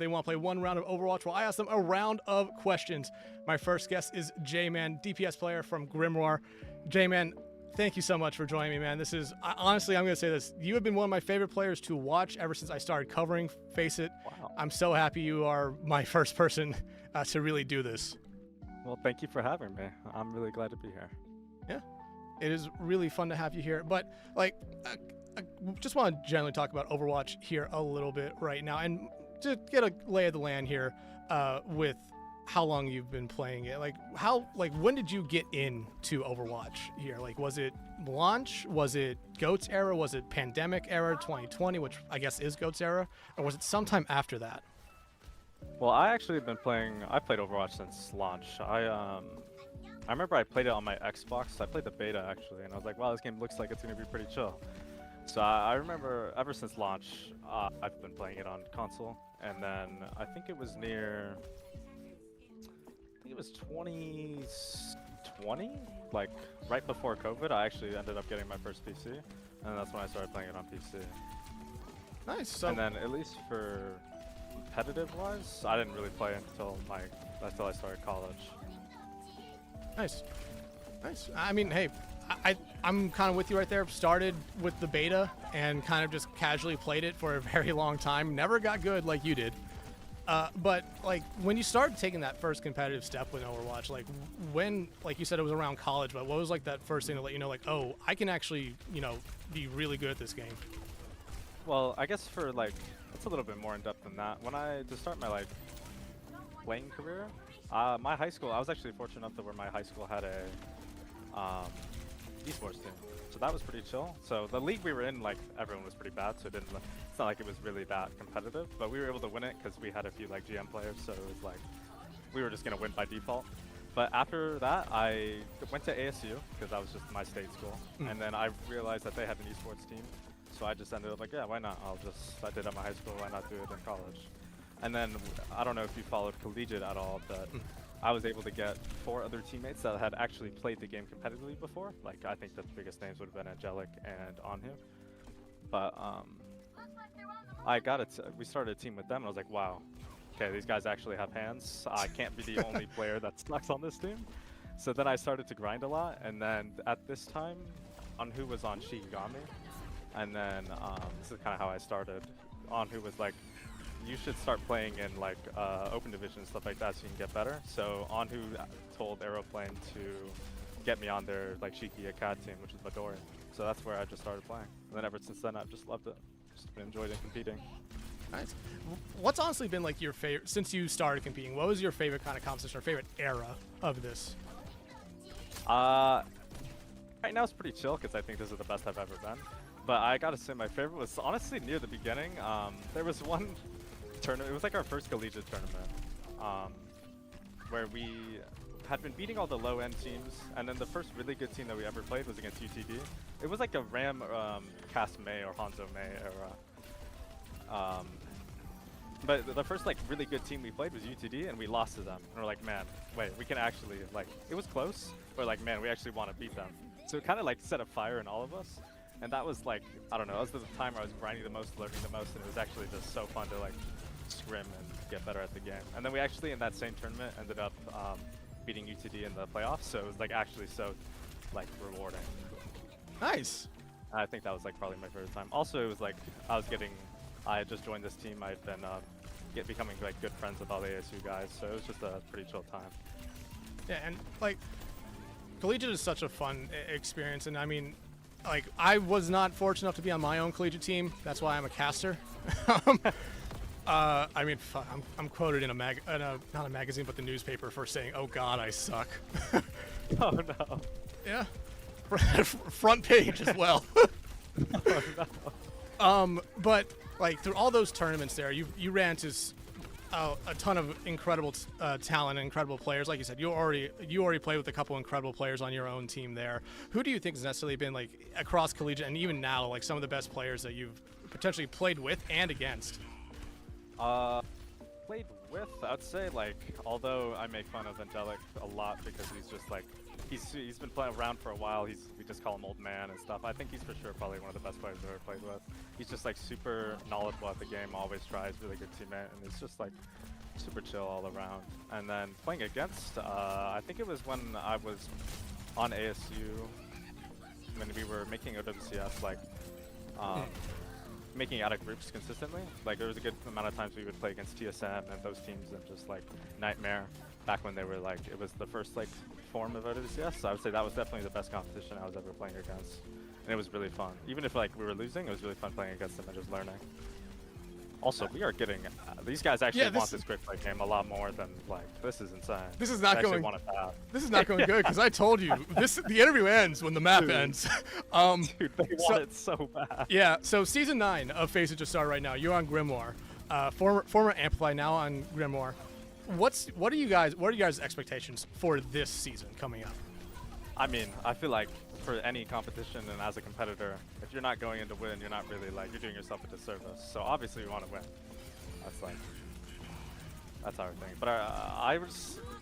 They want to play one round of Overwatch while I ask them a round of questions. My first guest is J-Man, DPS player from Grimoire. J-Man, thank you so much for joining me, man. This is, honestly, I'm going to say this. You have been one of my favorite players to watch ever since I started covering Faceit. Wow. I'm so happy you are my first person to really do this. Well, thank you for having me. I'm really glad to be here. Yeah, it is really fun to have you here. But, like, I just want to generally talk about Overwatch here a little bit right now. And to get a lay of the land here with how long you've been playing it, when did you get into Overwatch here? Like, was it launch? Was it GOATS era? Was it pandemic era 2020, which I guess is GOATS era? Or was it sometime after that? Well, I actually have been playing. I played Overwatch since launch. I remember I played it on my Xbox. I played the beta actually, and I was like, wow, this game looks like it's gonna be pretty chill. So I remember ever since launch, I've been playing it on console, and then I think it was 2020, like right before COVID. I actually ended up getting my first PC, and that's when I started playing it on PC. Nice. So And then at least for competitive wise, I didn't really play until I started college. Nice. I mean, hey, I'm kind of with you right there. Started with the beta and kind of just casually played it for a very long time. Never got good like you did. But like when you started taking that first competitive step with Overwatch, like when, like you said, it was around college, but what was like that first thing to let you know, like, oh, I can actually, be really good at this game? Well, I guess for it's a little bit more in depth than that. To start my playing career, my high school, I was actually fortunate enough to where my high school had a esports team, so that was pretty chill. So the league we were in, everyone was pretty bad, so it's not like it was really that competitive, but we were able to win it because we had a few GM players, so it was we were just gonna win by default. But after that, I went to ASU because that was just my state school, and then I realized that they had an esports team, so I just ended up yeah, why not? I did at my high school, why not do it in college? And then I don't know if you followed collegiate at all, but I was able to get 4 other teammates that had actually played the game competitively before. I think the biggest names would have been Angelic and Anhu. But we started a team with them, and I was like, wow, okay, these guys actually have hands. I can't be the only player that sucks on this team. So then I started to grind a lot, and then at this time, Anhu was on Shikigami, and then this is kind of how I started. Anhu was like, you should start playing in open division and stuff like that so you can get better. So Anhu told Aeroplane to get me on their Shiki Acad team, which is Midori. So that's where I just started playing. And then ever since then, I've just loved it. Just enjoyed it competing. Nice. What's honestly been your favorite, since you started competing, what was your favorite kind of competition or favorite era of this? Right now it's pretty chill because I think this is the best I've ever been. But I gotta say my favorite was honestly near the beginning. There was one tournament, it was our first collegiate tournament, where we had been beating all the low-end teams, and then the first really good team that we ever played was against UTD. It was like a Ram Cast May or Hanzo May era. But the first really good team we played was UTD, and we lost to them. And we're like, man, wait, we can actually, it was close, but man, we actually want to beat them. So it kind of set a fire in all of us. And that was I don't know, that was the time I was grinding the most, learning the most, and it was actually just so fun to scrim and get better at the game. And then we actually, in that same tournament, ended up beating UTD in the playoffs, so it was actually so rewarding. Nice. I think that was probably my favorite time. Also, it was I had just joined this team. I had been becoming good friends with all the ASU guys, so it was just a pretty chill time. Yeah, and collegiate is such a fun experience, and I mean, I was not fortunate enough to be on my own collegiate team. That's why I'm a caster. I mean, I'm quoted in not a magazine, but the newspaper for saying, "Oh God, I suck." Oh no. Yeah. Front page as well. Oh no. But through all those tournaments there, you ran into a ton of incredible talent and incredible players. Like you said, you already played with a couple incredible players on your own team there. Who do you think has necessarily been across collegiate and even now some of the best players that you've potentially played with and against? Played with, I'd say although I make fun of Angelic a lot because he's just he's been playing around for a while. We just call him old man and stuff. I think he's for sure probably one of the best players I've ever played with. He's just like super knowledgeable at the game, always tries, really good teammate, and it's just like super chill all around. And then playing against, I think it was when I was on ASU, when we were making OWCS, like making it out of groups consistently. Like there was a good amount of times we would play against TSM and those teams and just like NTMR back when they were like, it was the first like form of OWCS. So I would say that was definitely the best competition I was ever playing against. And it was really fun. Even if like we were losing, it was really fun playing against them and just learning. Also, we are getting, these guys actually want this quick play game a lot more than like, this is insane. This is not going, this is not going good because I told you, the interview ends when the map ends. Dude, they want it so bad. Yeah, so season 9 of Faceit just started right now. You're on Grimoire, former Amplify, now on Grimoire. What are you guys' expectations for this season coming up? I mean, I feel like for any competition and as a competitor, if you're not going in to win, you're not really like, you're doing yourself a disservice. So obviously we want to win. That's our thing. But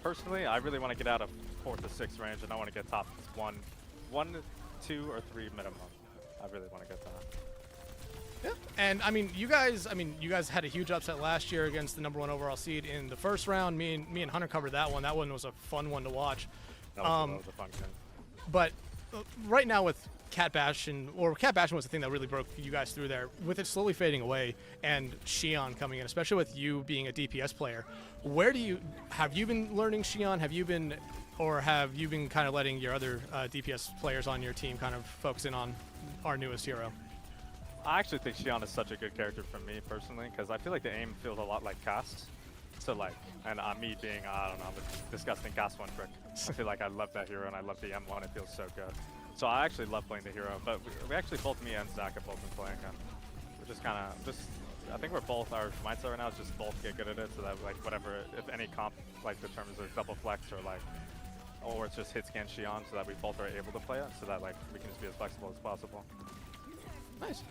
personally, I really want to get out of 4th to 6th range, and I want to get top 1, 2, or 3 minimum. I really want to get that. Yeah, and I mean, you guys had a huge upset last year against the #1 overall seed in the first round. Me and Hunter covered that one. That one was a fun one to watch. That was a fun game. But right now with Cat Bastion was the thing that really broke you guys through there. With it slowly fading away and Xion coming in, especially with you being a DPS player, have you been learning Xion? Have you been kind of letting your other DPS players on your team kind of focus in on our newest hero? I actually think Xion is such a good character for me personally, because I feel like the aim feels a lot like cast. So like, and me being, I don't know, a disgusting cast one trick. I feel like I love that hero and I love the M1, it feels so good. So I actually love playing the hero, but we actually, both me and Zach have both been playing him. We're just kind of, I think we're both, our mindset right now is just both get good at it, so that like whatever, if any comp like determines a double flex or it's just hit scan Xion, so that we both are able to play it, so that like we can just be as flexible as possible. Nice.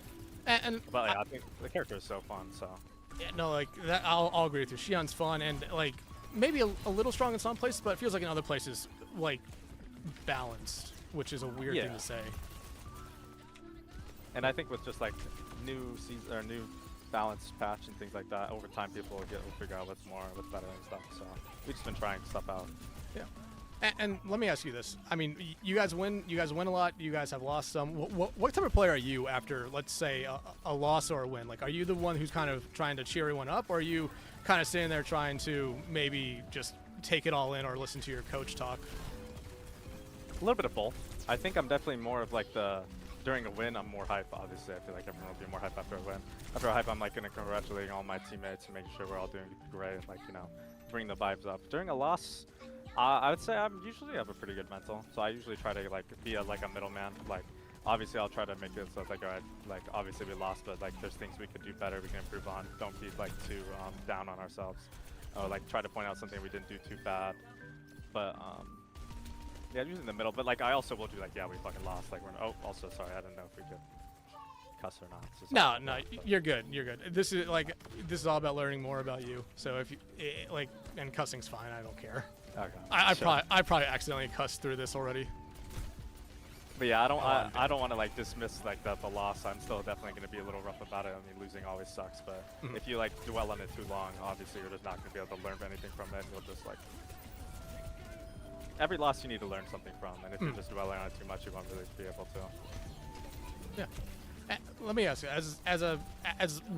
But yeah, I think the character is so fun, so. Yeah, no, like that, I'll agree with you. Xion's fun and like maybe a little strong in some places, but it feels like in other places like balanced, which is a weird thing to say. And I think with just like new season or new balance patch and things like that, over time people will figure out what's better and stuff. So we've just been trying stuff out. Yeah. And let me ask you this. I mean, you guys win a lot. You guys have lost some. What type of player are you after, let's say, a loss or a win? Like, are you the one who's kind of trying to cheer everyone up, or are you kind of sitting there trying to maybe just take it all in or listen to your coach talk? A little bit of both. I think I'm definitely more of like during a win, I'm more hype. Obviously, I feel like everyone will be more hype after a win. After a hype, I'm like going to congratulate all my teammates and making sure we're all doing great, like, you know, bring the vibes up. During a loss, I would say I usually have a pretty good mental, so I usually try to like be like a middleman. Like, obviously I'll try to make it so it's like, alright, like obviously we lost, but like there's things we could do better, we can improve on. Don't be like too down on ourselves, or like try to point out something we didn't do too bad. But yeah, usually in the middle. But like I also will do like, yeah, we fucking lost. Like also sorry, I didn't know if we could cuss or not. No, you're good. You're good. This is all about learning more about you. So if you like, and cussing's fine. I don't care. Okay. I probably accidentally cussed through this already. But yeah, I don't want to like dismiss like the loss. I'm still definitely going to be a little rough about it. I mean, losing always sucks, but if you like dwell on it too long, obviously you're just not going to be able to learn anything from it. You'll just like, every loss you need to learn something from, and if you're just dwelling on it too much, you won't really be able to. Yeah. Let me ask you, as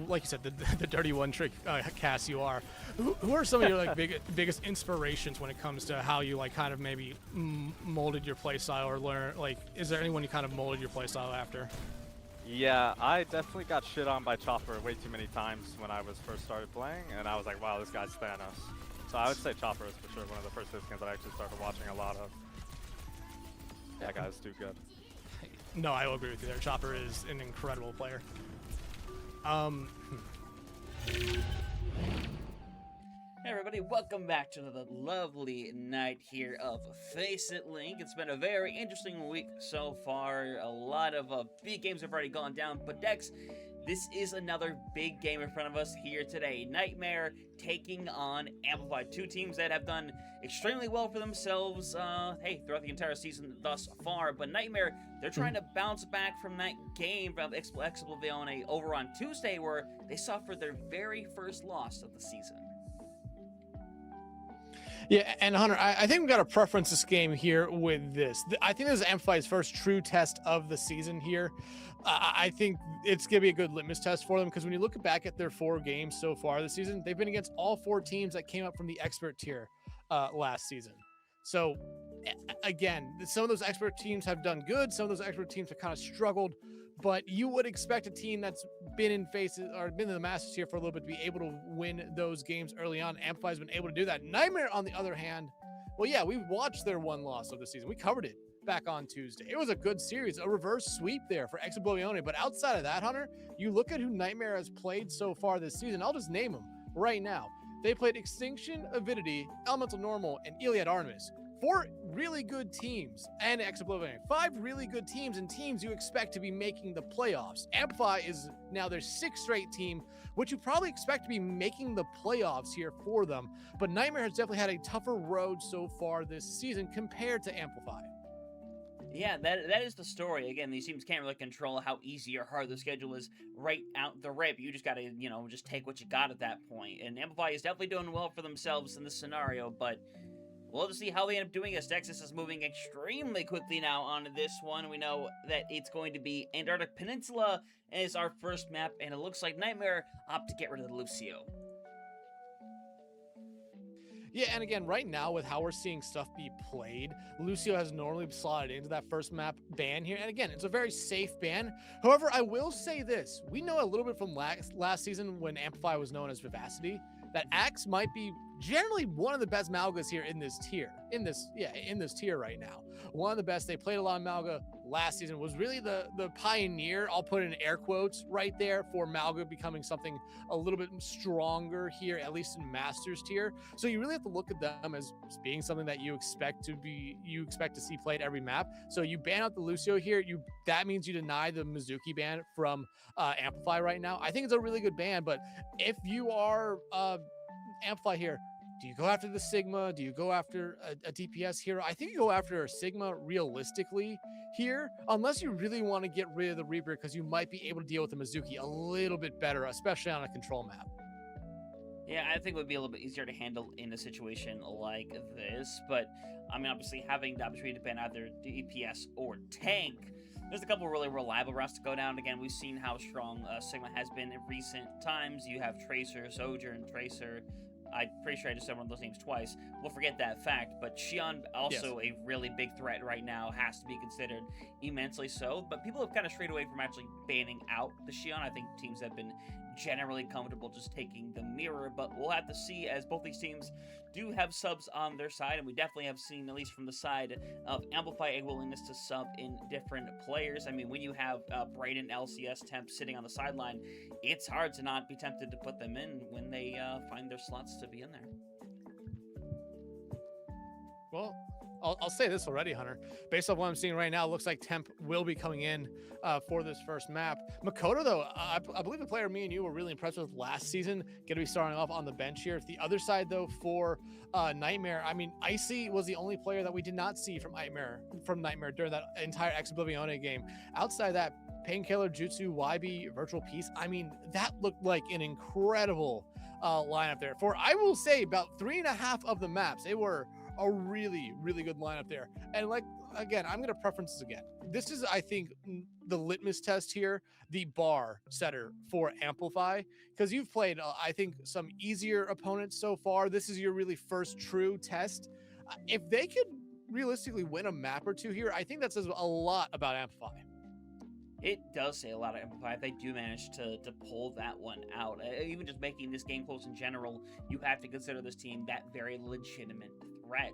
like you said, the dirty one trick cast you are, who are some of your like biggest inspirations when it comes to how you like kind of maybe molded your playstyle or learn, like, is there anyone you kind of molded your playstyle after? Yeah, I definitely got shit on by Chopper way too many times when I was first started playing, and I was like, wow, this guy's Thanos. So I would say Chopper is for sure one of the first skins that I actually started watching a lot of. That guy's too good. No, I will agree with you there. Chopper is an incredible player. Hey everybody, welcome back to another lovely night here of Faceit Link. It's been a very interesting week so far. A lot of big games have already gone down, but Dex, this is another big game in front of us here today. Nightmare taking on Amplify, two teams that have done extremely well for themselves, throughout the entire season thus far. But Nightmare, they're trying to bounce back from that game from Explosione over on Tuesday, where they suffered their very first loss of the season. Yeah, and Hunter, I think we've got to preference this game here with this. I think this is Amplify's first true test of the season here. I think it's going to be a good litmus test for them, because when you look back at their 4 games so far this season, they've been against all 4 teams that came up from the expert tier last season. So, again, some of those expert teams have done good. Some of those expert teams have kind of struggled. But you would expect a team that's been in the Masters here for a little bit to be able to win those games early on. Amplify's been able to do that. Nightmare, on the other hand, well, yeah, we watched their 1 loss of the season. We covered it back on Tuesday. It was a good series, a reverse sweep there for Explosione. But outside of that, Hunter, you look at who Nightmare has played so far this season. I'll just name them right now. They played Extinction, Avidity, Elemental Normal, and Iliad Artemis. 4 really good teams, and Explosione. 5 really good teams, and teams you expect to be making the playoffs. Amplify is now their 6th straight team, which you probably expect to be making the playoffs here for them. But Nightmare has definitely had a tougher road so far this season compared to Amplify. Yeah, that is the story. Again, these teams can't really control how easy or hard the schedule is right out the rip. You just got to, just take what you got at that point. And Amplify is definitely doing well for themselves in this scenario, but we'll have to see how they end up doing, as Texas is moving extremely quickly now on this one. We know that it's going to be Antarctic Peninsula as our first map, and it looks like Nightmare opt to get rid of the Lucio. Yeah, and again, right now with how we're seeing stuff be played, Lucio has normally slotted into that first map ban here. And again, it's a very safe ban. However, I will say this. We know a little bit from last season when Amplify was known as Vivacity, that Axe might be generally one of the best Malgas here in this tier. In this tier right now. One of the best. They played a lot of Malga last season, was really the pioneer, I'll put in air quotes right there, for Malga becoming something a little bit stronger here, at least in Masters tier. So you really have to look at them as being something that you expect to see played every map. So you ban out the Lucio here, that means you deny the Mizuki ban from Amplify right now. I think it's a really good ban, but if you are Amplify here, do you go after the Sigma? Do you go after a DPS hero? I think you go after a Sigma realistically here, unless you really want to get rid of the Reaper, because you might be able to deal with the Mizuki a little bit better, especially on a control map. Yeah, I think it would be a little bit easier to handle in a situation like this, but I mean, obviously having the opportunity to ban either DPS or tank, there's a couple really reliable routes to go down. Again, we've seen how strong Sigma has been in recent times. You have Tracer, Sojourn, Tracer. I'm pretty sure I just said one of those names twice. We'll forget that fact. But Xion, also a really big threat right now, has to be considered immensely so. But people have kind of strayed away from actually banning out the Xion. I think teams have been generally comfortable just taking the mirror. But we'll have to see, as both these teams do have subs on their side, and we definitely have seen, at least from the side of Amplify, a willingness to sub in different players. I mean, when you have Brayden LCS temp sitting on the sideline, it's hard to not be tempted to put them in when they find their slots to be in there. Well, I'll say this already, Hunter. Based on what I'm seeing right now, it looks like Temp will be coming in for this first map. Makoto, though, I believe the player me and you were really impressed with last season, going to be starting off on the bench here. The other side, though, for Nightmare, I mean, Icy was the only player that we did not see from Nightmare during that entire Explosione game. Outside of that, Painkiller, Jutsu, YB, Virtual Peace, I mean, that looked like an incredible lineup there. For, I will say, about 3.5 of the maps, they were a really, really good lineup there. And like, again, I'm going to preference this again. This is, I think, the litmus test here, the bar setter for Amplify, because you've played, I think, some easier opponents so far. This is your really first true test. If they could realistically win a map or two here, I think that says a lot about Amplify. It does say a lot of Amplify if they do manage to pull that one out. Even just making this game close in general, you have to consider this team that very legitimate threat.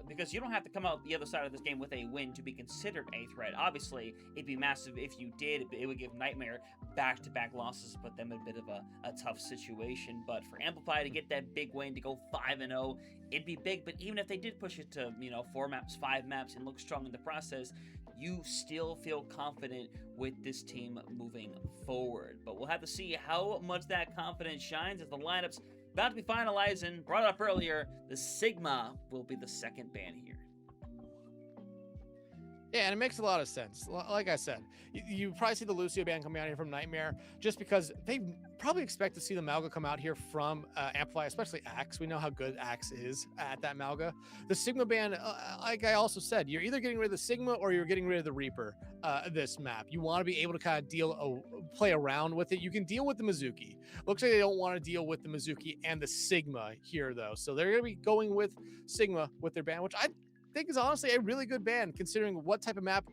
Because you don't have to come out the other side of this game with a win to be considered a threat. Obviously, it'd be massive if you did. It would give Nightmare back-to-back losses, put them in a bit of a tough situation. But for Amplify to get that big win, to go 5-0, it'd be big. But even if they did push it to, 4 maps, 5 maps, and look strong in the process, you still feel confident with this team moving forward. But we'll have to see how much that confidence shines as the lineup's about to be finalized. And brought up earlier, the Sigma will be the second ban here. Yeah, and it makes a lot of sense. Like I said, you probably see the Lucio ban coming out here from Nightmare just because they probably expect to see the Malga come out here from Amplify, especially Axe. We know how good Axe is at that Malga. The Sigma ban, like I also said, you're either getting rid of the Sigma or you're getting rid of the Reaper this map. You want to be able to kind of play around with it. You can deal with the Mizuki. Looks like they don't want to deal with the Mizuki and the Sigma here, though. So they're going to be going with Sigma with their ban, which I think is honestly a really good ban considering what type of map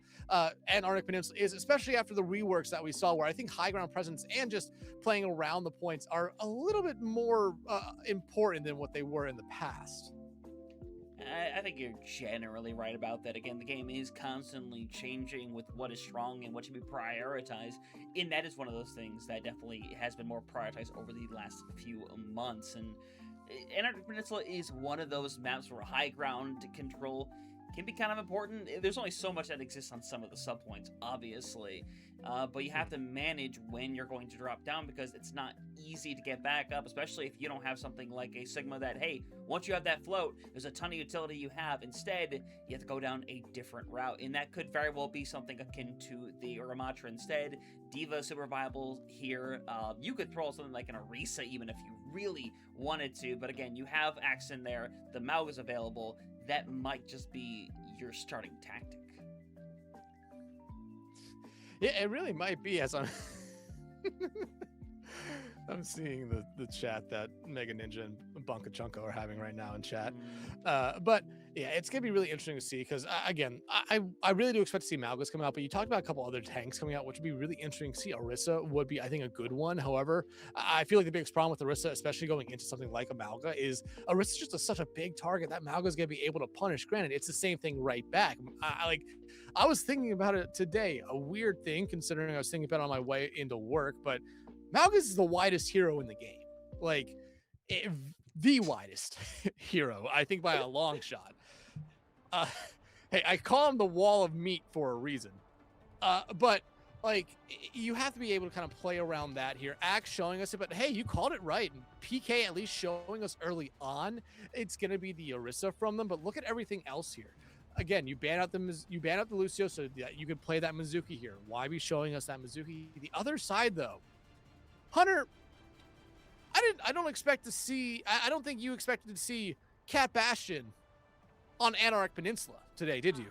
Antarctic Peninsula is, especially after the reworks that we saw, where I think high ground presence and just playing around the points are a little bit more important than what they were in the past. I think you're generally right about that. Again, the game is constantly changing with what is strong and what should be prioritized, and that is one of those things that definitely has been more prioritized over the last few months. And Antarctic Peninsula is one of those maps where high ground control can be kind of important. There's only so much that exists on some of the subpoints, obviously, but you have to manage when you're going to drop down because it's not easy to get back up, especially if you don't have something like a Sigma that, hey, once you have that float, there's a ton of utility you have. Instead, you have to go down a different route, and that could very well be something akin to the Uramatra instead. Diva is super viable here. You could throw something like an Orisa even if you really wanted to, but again, you have Axe in there, the Maug is available. That might just be your starting tactic. Yeah, it really might be, as I'm I'm seeing the chat that Mega Ninja and Bunka Chunko are having right now in chat. But yeah, it's gonna be really interesting to see because again, I really do expect to see Malgus coming out, but you talked about a couple other tanks coming out, which would be really interesting to see. Orisa would be, I think, a good one. However, I feel like the biggest problem with Orisa, especially going into something like a Malga, is Orisa's just such a big target that Malga is gonna be able to punish. Granted, it's the same thing right back. I was thinking about it today, a weird thing considering I was thinking about it on my way into work, but Malgus is the widest hero in the game. The widest hero, I think, by a long shot. Hey, I call him the wall of meat for a reason. But you have to be able to kind of play around that here. Axe showing us it, but hey, you called it right. PK at least showing us early on it's going to be the Orisa from them, but look at everything else here. Again, you ban out the Lucio so that you can play that Mizuki here. Why be showing us that Mizuki? The other side, though, Hunter, I don't expect to see. I don't think you expected to see Cat Bastion on Antarctic Peninsula today, did you?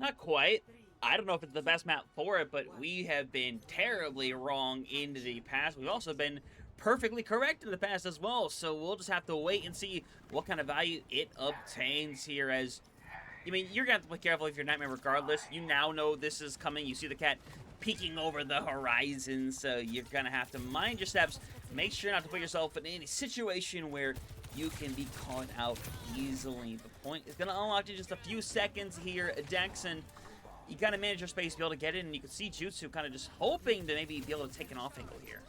Not quite. I don't know if it's the best map for it, but we have been terribly wrong in the past. We've also been perfectly correct in the past as well. So we'll just have to wait and see what kind of value it obtains here. As I mean, you're gonna have to be careful if you're Nightmare regardless. You now know this is coming. You see the cat peeking over the horizon, so you're gonna have to mind your steps. Make sure not to put yourself in any situation where you can be caught out easily. The point is gonna unlock in just a few seconds here, Dex, and you gotta manage your space to be able to get in, and you can see Jutsu kind of just hoping to maybe be able to take an off angle here.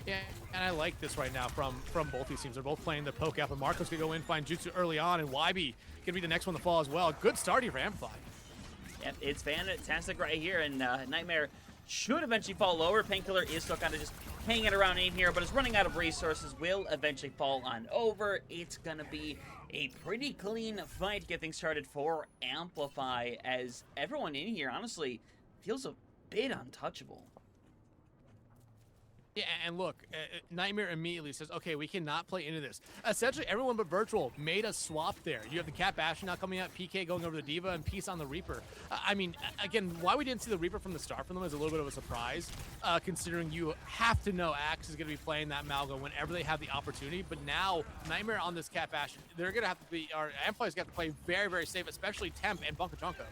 Yeah, and I like this right now from both these teams. They're both playing the poke out, but Marco's gonna go in, find Jutsu early on, and YB gonna be the next one to fall as well. Good start here for Amplify. Yep, it's fantastic right here, and Nightmare should eventually fall lower. Painkiller is still kind of just hanging around in here, but is running out of resources, will eventually fall on over. It's gonna be a pretty clean fight to get things started for Amplify, as everyone in here honestly feels a bit untouchable. Yeah, and look, Nightmare immediately says, okay, we cannot play into this. Essentially, everyone but Virtual made a swap there. You have the Cat Bastion now coming out, PK going over the Diva, and Peace on the Reaper. I mean, again, why we didn't see the Reaper from the start from them is a little bit of a surprise, considering you have to know Axe is going to be playing that Malga whenever they have the opportunity. But now, Nightmare on this Cat Bastion, they're going to have to be, our Amplify's got to play very, very safe, especially Temp and Bunka Chunko.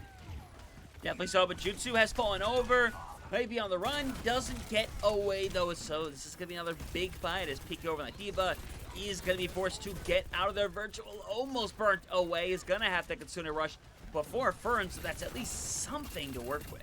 Definitely so, but Jutsu has fallen over. Maybe on the run, doesn't get away though, so this is going to be another big fight as PK over on the Diva is going to be forced to get out of their Virtual, almost burnt away, is going to have to Kitsune Rush before Fern, so that's at least something to work with.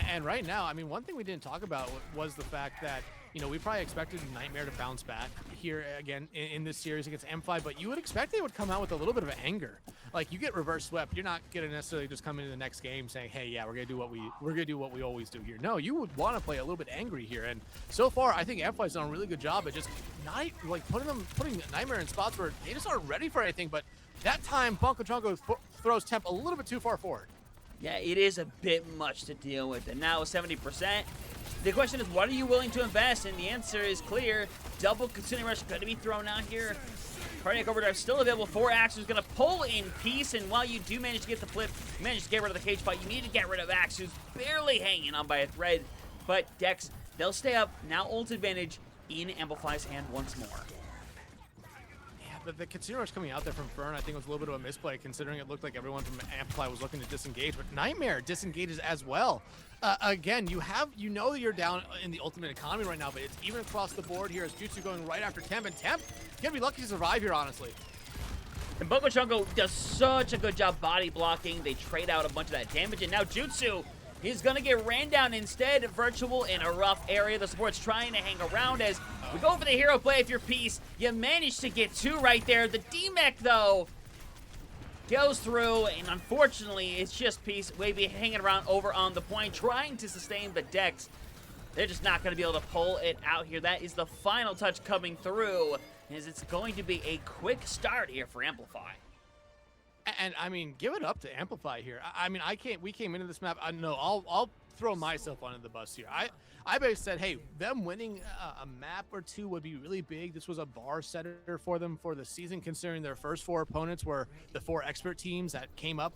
And right now, I mean, one thing we didn't talk about was the fact that you know, we probably expected Nightmare to bounce back here again in this series against Amplify, but you would expect they would come out with a little bit of anger. Like, you get reverse swept, you're not gonna necessarily just come into the next game saying, hey, yeah, we're gonna do what we always do here. No, you would want to play a little bit angry here, and so far I think Amplify's done a really good job at just putting Nightmare in spots where they just aren't ready for anything. But that time Bunko Chunko throws Temp a little bit too far forward. Yeah, it is a bit much to deal with, and now 70%. The question is, what are you willing to invest? And the answer is clear. Double Consuming Rush going to be thrown out here. Cardiac Overdrive still available for Axu's going to pull in Peace, and while you do manage to get the flip, you manage to get rid of the cage fight, you need to get rid of Axu's, barely hanging on by a thread. But Dex, they'll stay up. Now ult advantage in Amplify's hand once more. But the Consuming Rush coming out there from Fern, I think, was a little bit of a misplay, considering it looked like everyone from Amplify was looking to disengage. But Nightmare disengages as well. Again, you know that you're down in the ultimate economy right now, but it's even across the board here as Jutsu going right after Temp. And Temp gonna be lucky to survive here, honestly. And Bunko Chunko does such a good job body blocking. They trade out a bunch of that damage, and now Jutsu, he's gonna get ran down instead. Virtual in a rough area. The support's trying to hang around as we go for the hero play if you're Peace. You managed to get 2 right there. The D-Mech, though, goes through, and unfortunately, it's just Peace maybe hanging around over on the point, trying to sustain the Dex. They're just not going to be able to pull it out here. That is the final touch coming through, as it's going to be a quick start here for Amplify. And I mean, give it up to Amplify here. I mean, we came into this map. I know I'll throw myself under the bus here. I basically said, hey, them winning a map or 2 would be really big. This was a bar setter for them for the season, considering their first 4 opponents were the 4 expert teams that came up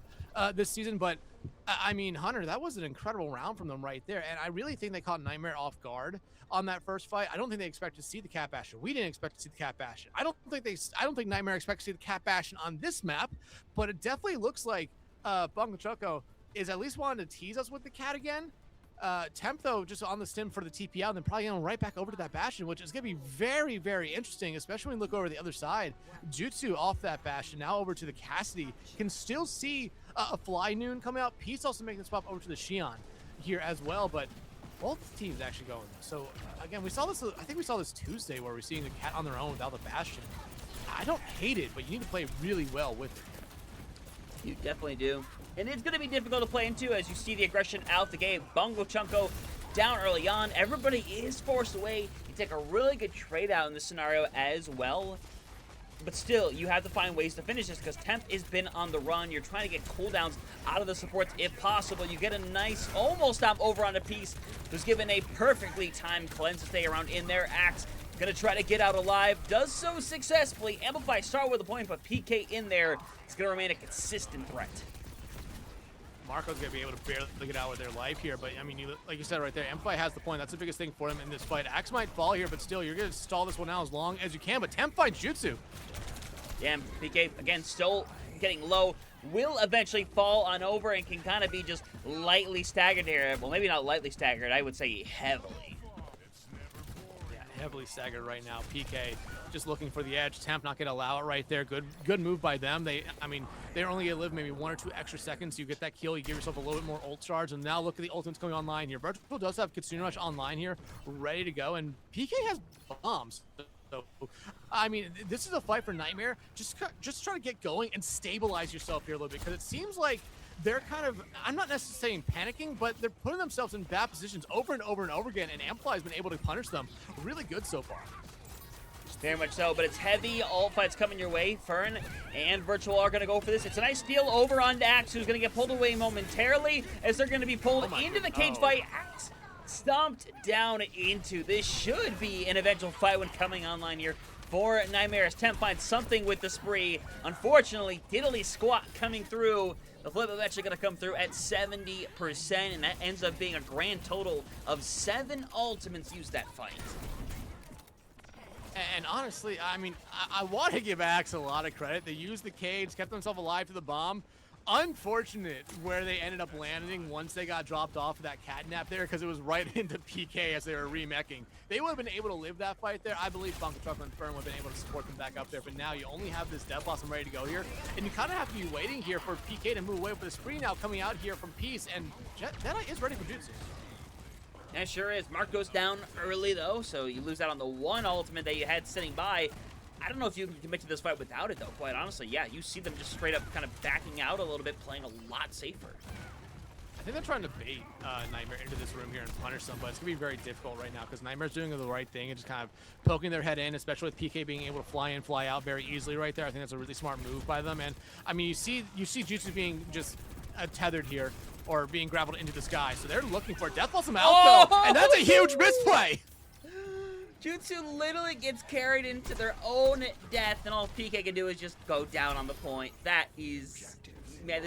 this season. But I mean, Hunter, that was an incredible round from them right there. And I really think they caught Nightmare off guard on that first fight. I don't think they expect to see the Cap Bastion. We didn't expect to see the Cap Bastion. I don't think Nightmare expects to see the Cap Bastion on this map, but it definitely looks like Bunko Chunko is at least wanting to tease us with the cat again. Temp, though, just on the stim for the TP out, and then probably going right back over to that Bastion, which is going to be very, very interesting, especially when you look over the other side. Jutsu off that Bastion, now over to the Cassidy. Can still see a Fly Noon coming out. Peace also making the swap over to the Xion here as well, but both teams actually going. So, again, we saw this, I think we saw this Tuesday where we're seeing the cat on their own without the Bastion. I don't hate it, but you need to play really well with it. You definitely do. And it's going to be difficult to play into as you see the aggression out the gate. Bunko Chunko down early on. Everybody is forced away. You take a really good trade out in this scenario as well. But still, you have to find ways to finish this because Temp has been on the run. You're trying to get cooldowns out of the supports if possible. You get a nice almost stop over on a Piece who's given a perfectly timed cleanse to stay around in there. Axe gonna try to get out alive. Does so successfully. Amplify start with a point, but PK in there is gonna remain a consistent threat. Marco's going to be able to barely get out with their life here, but I mean, like you said right there, Amplify has the point. That's the biggest thing for them in this fight. Axe might fall here, but still, you're going to stall this one out as long as you can, but Temp finds Jutsu. Damn, PK, again, still getting low. Will eventually fall on over and can kind of be just lightly staggered here. Well, maybe not lightly staggered, I would say heavily. Yeah, heavily staggered right now. PK just looking for the edge. Temp not going to allow it right there. Good move by them. They're only going to live maybe 1 or 2 extra seconds. You get that kill, you give yourself a little bit more ult charge, and now look at the ultimates going online here. Virtual does have Kitsune Rush online here, ready to go, and PK has bombs. So, I mean, this is a fight for Nightmare. Just try to get going and stabilize yourself here a little bit, because it seems like they're kind of, I'm not necessarily saying panicking, but they're putting themselves in bad positions over and over and over again, and Amplify has been able to punish them really good so far. Very much so, but it's heavy. All fights coming your way. Fern and Virtual are going to go for this. It's a nice steal over on Axe, who's going to get pulled away momentarily as they're going to be pulled into the cage fight. Axe stomped down into this. Should be an eventual fight when coming online here for Nightmare. As Temp finds something with the spree. Unfortunately, Diddly Squat coming through. The flip eventually going to come through at 70%, and that ends up being a grand total of 7 ultimates used that fight. And honestly, I mean, I want to give Axe a lot of credit. They used the cage, kept themselves alive to the bomb. Unfortunate where they ended up landing once they got dropped off of that catnap there, because it was right into PK as they were remeching. They would have been able to live that fight there. I believe Bunko Chunko and Fern would have been able to support them back up there, but now you only have this Death Blossom ready to go here, and you kind of have to be waiting here for PK to move away with the spree now coming out here from Peace, and Deadeye is ready for Jutsu. Yeah, it sure is. Mark goes down early, though, so you lose out on the one ultimate that you had sitting by. I don't know if you can commit to this fight without it, though, quite honestly. Yeah, you see them just straight up kind of backing out a little bit, playing a lot safer. I think they're trying to bait Nightmare into this room here and punish them, but it's going to be very difficult right now because Nightmare's doing the right thing and just kind of poking their head in, especially with PK being able to fly in, fly out very easily right there. I think that's a really smart move by them. And, I mean, you see Jutsu being just tethered here or being grappled into the sky, so they're looking for Death Blossom out, though, and that's a huge misplay! Jutsu literally gets carried into their own death, and all PK can do is just go down on the point. That is... Man,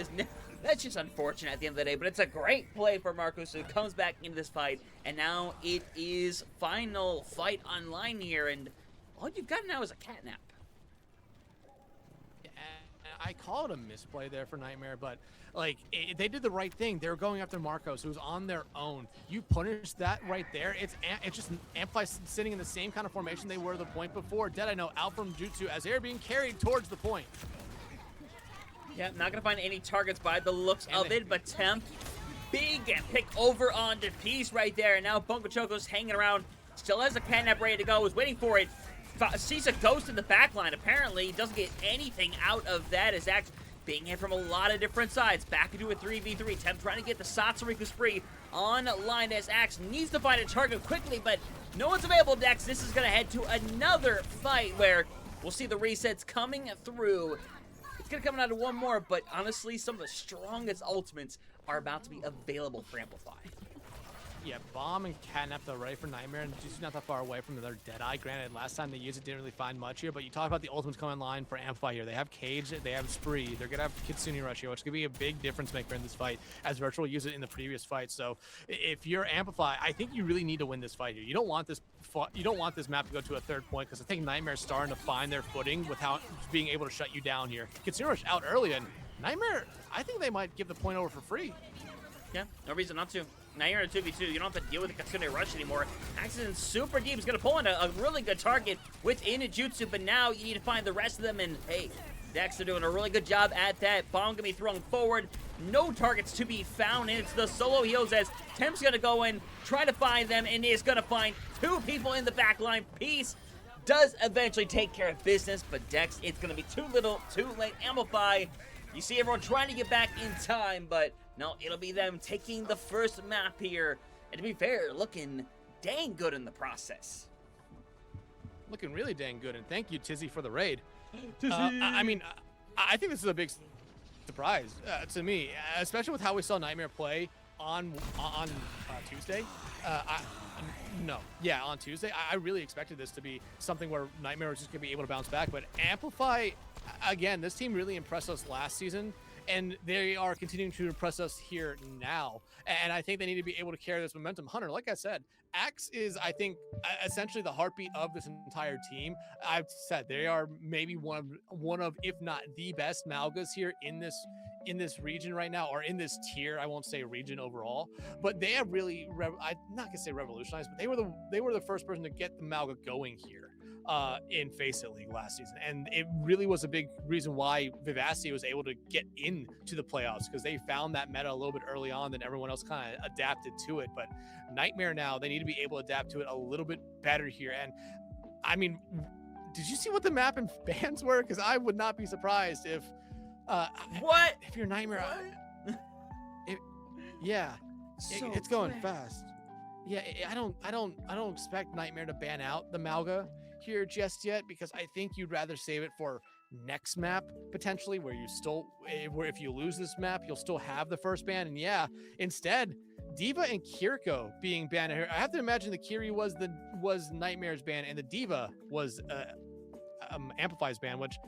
that's just unfortunate at the end of the day, but it's a great play for Marcos, who comes back into this fight, and now it is final fight online here, and all you've got now is a catnap. I call it a misplay there for Nightmare, but like they did the right thing. They were going after Marcos, who's on their own. You punish that right there. It's just Amplify sitting in the same kind of formation they were the point before. Dead, I know, out from Jutsu as they're being carried towards the point. Yeah, not gonna find any targets by the looks of it, but Temp, big pick over onto Peace right there, and now Bunko Choco's hanging around, still has a catnap ready to go, is waiting for it. Sees a ghost in the back line. Apparently, he doesn't get anything out of that as Axe being hit from a lot of different sides. Back into a 3v3. Temp trying to get the Satsuriku spree online as Axe needs to find a target quickly, but no one's available next. This is going to head to another fight where we'll see the resets coming through. It's going to come out of one more, but honestly, some of the strongest ultimates are about to be available for Amplify. Yeah, Bomb and Catnap though, right, for Nightmare, and just not that far away from their Deadeye. Granted, last time they used it, didn't really find much here, but you talk about the ultimates coming in line for Amplify here. They have Cage, they have Spree, they're going to have Kitsune Rush here, which could be a big difference maker in this fight, as Virtual used it in the previous fight. So if you're Amplify, I think you really need to win this fight here. You don't want this map to go to a third point, because I think Nightmare's starting to find their footing without being able to shut you down here. Kitsune Rush out early, and Nightmare, I think they might give the point over for free. Yeah, no reason not to. Now you're in a 2v2. You don't have to deal with the Kitsune Rush anymore. Accident super deep is going to pull in a really good target within a Jutsu, but now you need to find the rest of them, and hey, Dex are doing a really good job at that. Bomb going to be thrown forward. No targets to be found, and it's the solo heals as Temp's going to go in, try to find them, and is going to find two people in the back line. Peace does eventually take care of business, but Dex, it's going to be too little, too late. Amplify, you see everyone trying to get back in time, but no, it'll be them taking the first map here. And to be fair, looking dang good in the process. Looking really dang good, and thank you, Tizzy, for the raid. I mean, I think this is a big surprise to me, especially with how we saw Nightmare play on Tuesday. On Tuesday. I really expected this to be something where Nightmare was just going to be able to bounce back, but Amplify, again, this team really impressed us last season, and they are continuing to impress us here now. And I think they need to be able to carry this momentum. Hunter, like I said, Axe is, I think, essentially the heartbeat of this entire team. I've said they are maybe one of, if not the best Malgas here in this region right now, or in this tier. I won't say region overall, but they have really, I'm not gonna say revolutionized, but they were the first person to get the Malga going here in Faceit League last season, and it really was a big reason why Vivacity was able to get into the playoffs, because they found that meta a little bit early on, then everyone else kind of adapted to it. But Nightmare now, they need to be able to adapt to it a little bit better here. And I mean, did you see what the map and bans were? Because I would not be surprised if if you're Nightmare, it's going fast. Yeah, I don't expect Nightmare to ban out the Malga here just yet, because I think you'd rather save it for next map potentially, where if you lose this map, you'll still have the first ban. And yeah, instead, Diva and Kiriko being banned here. I have to imagine the Kiri was Nightmare's ban, and the Diva was Amplify's ban, which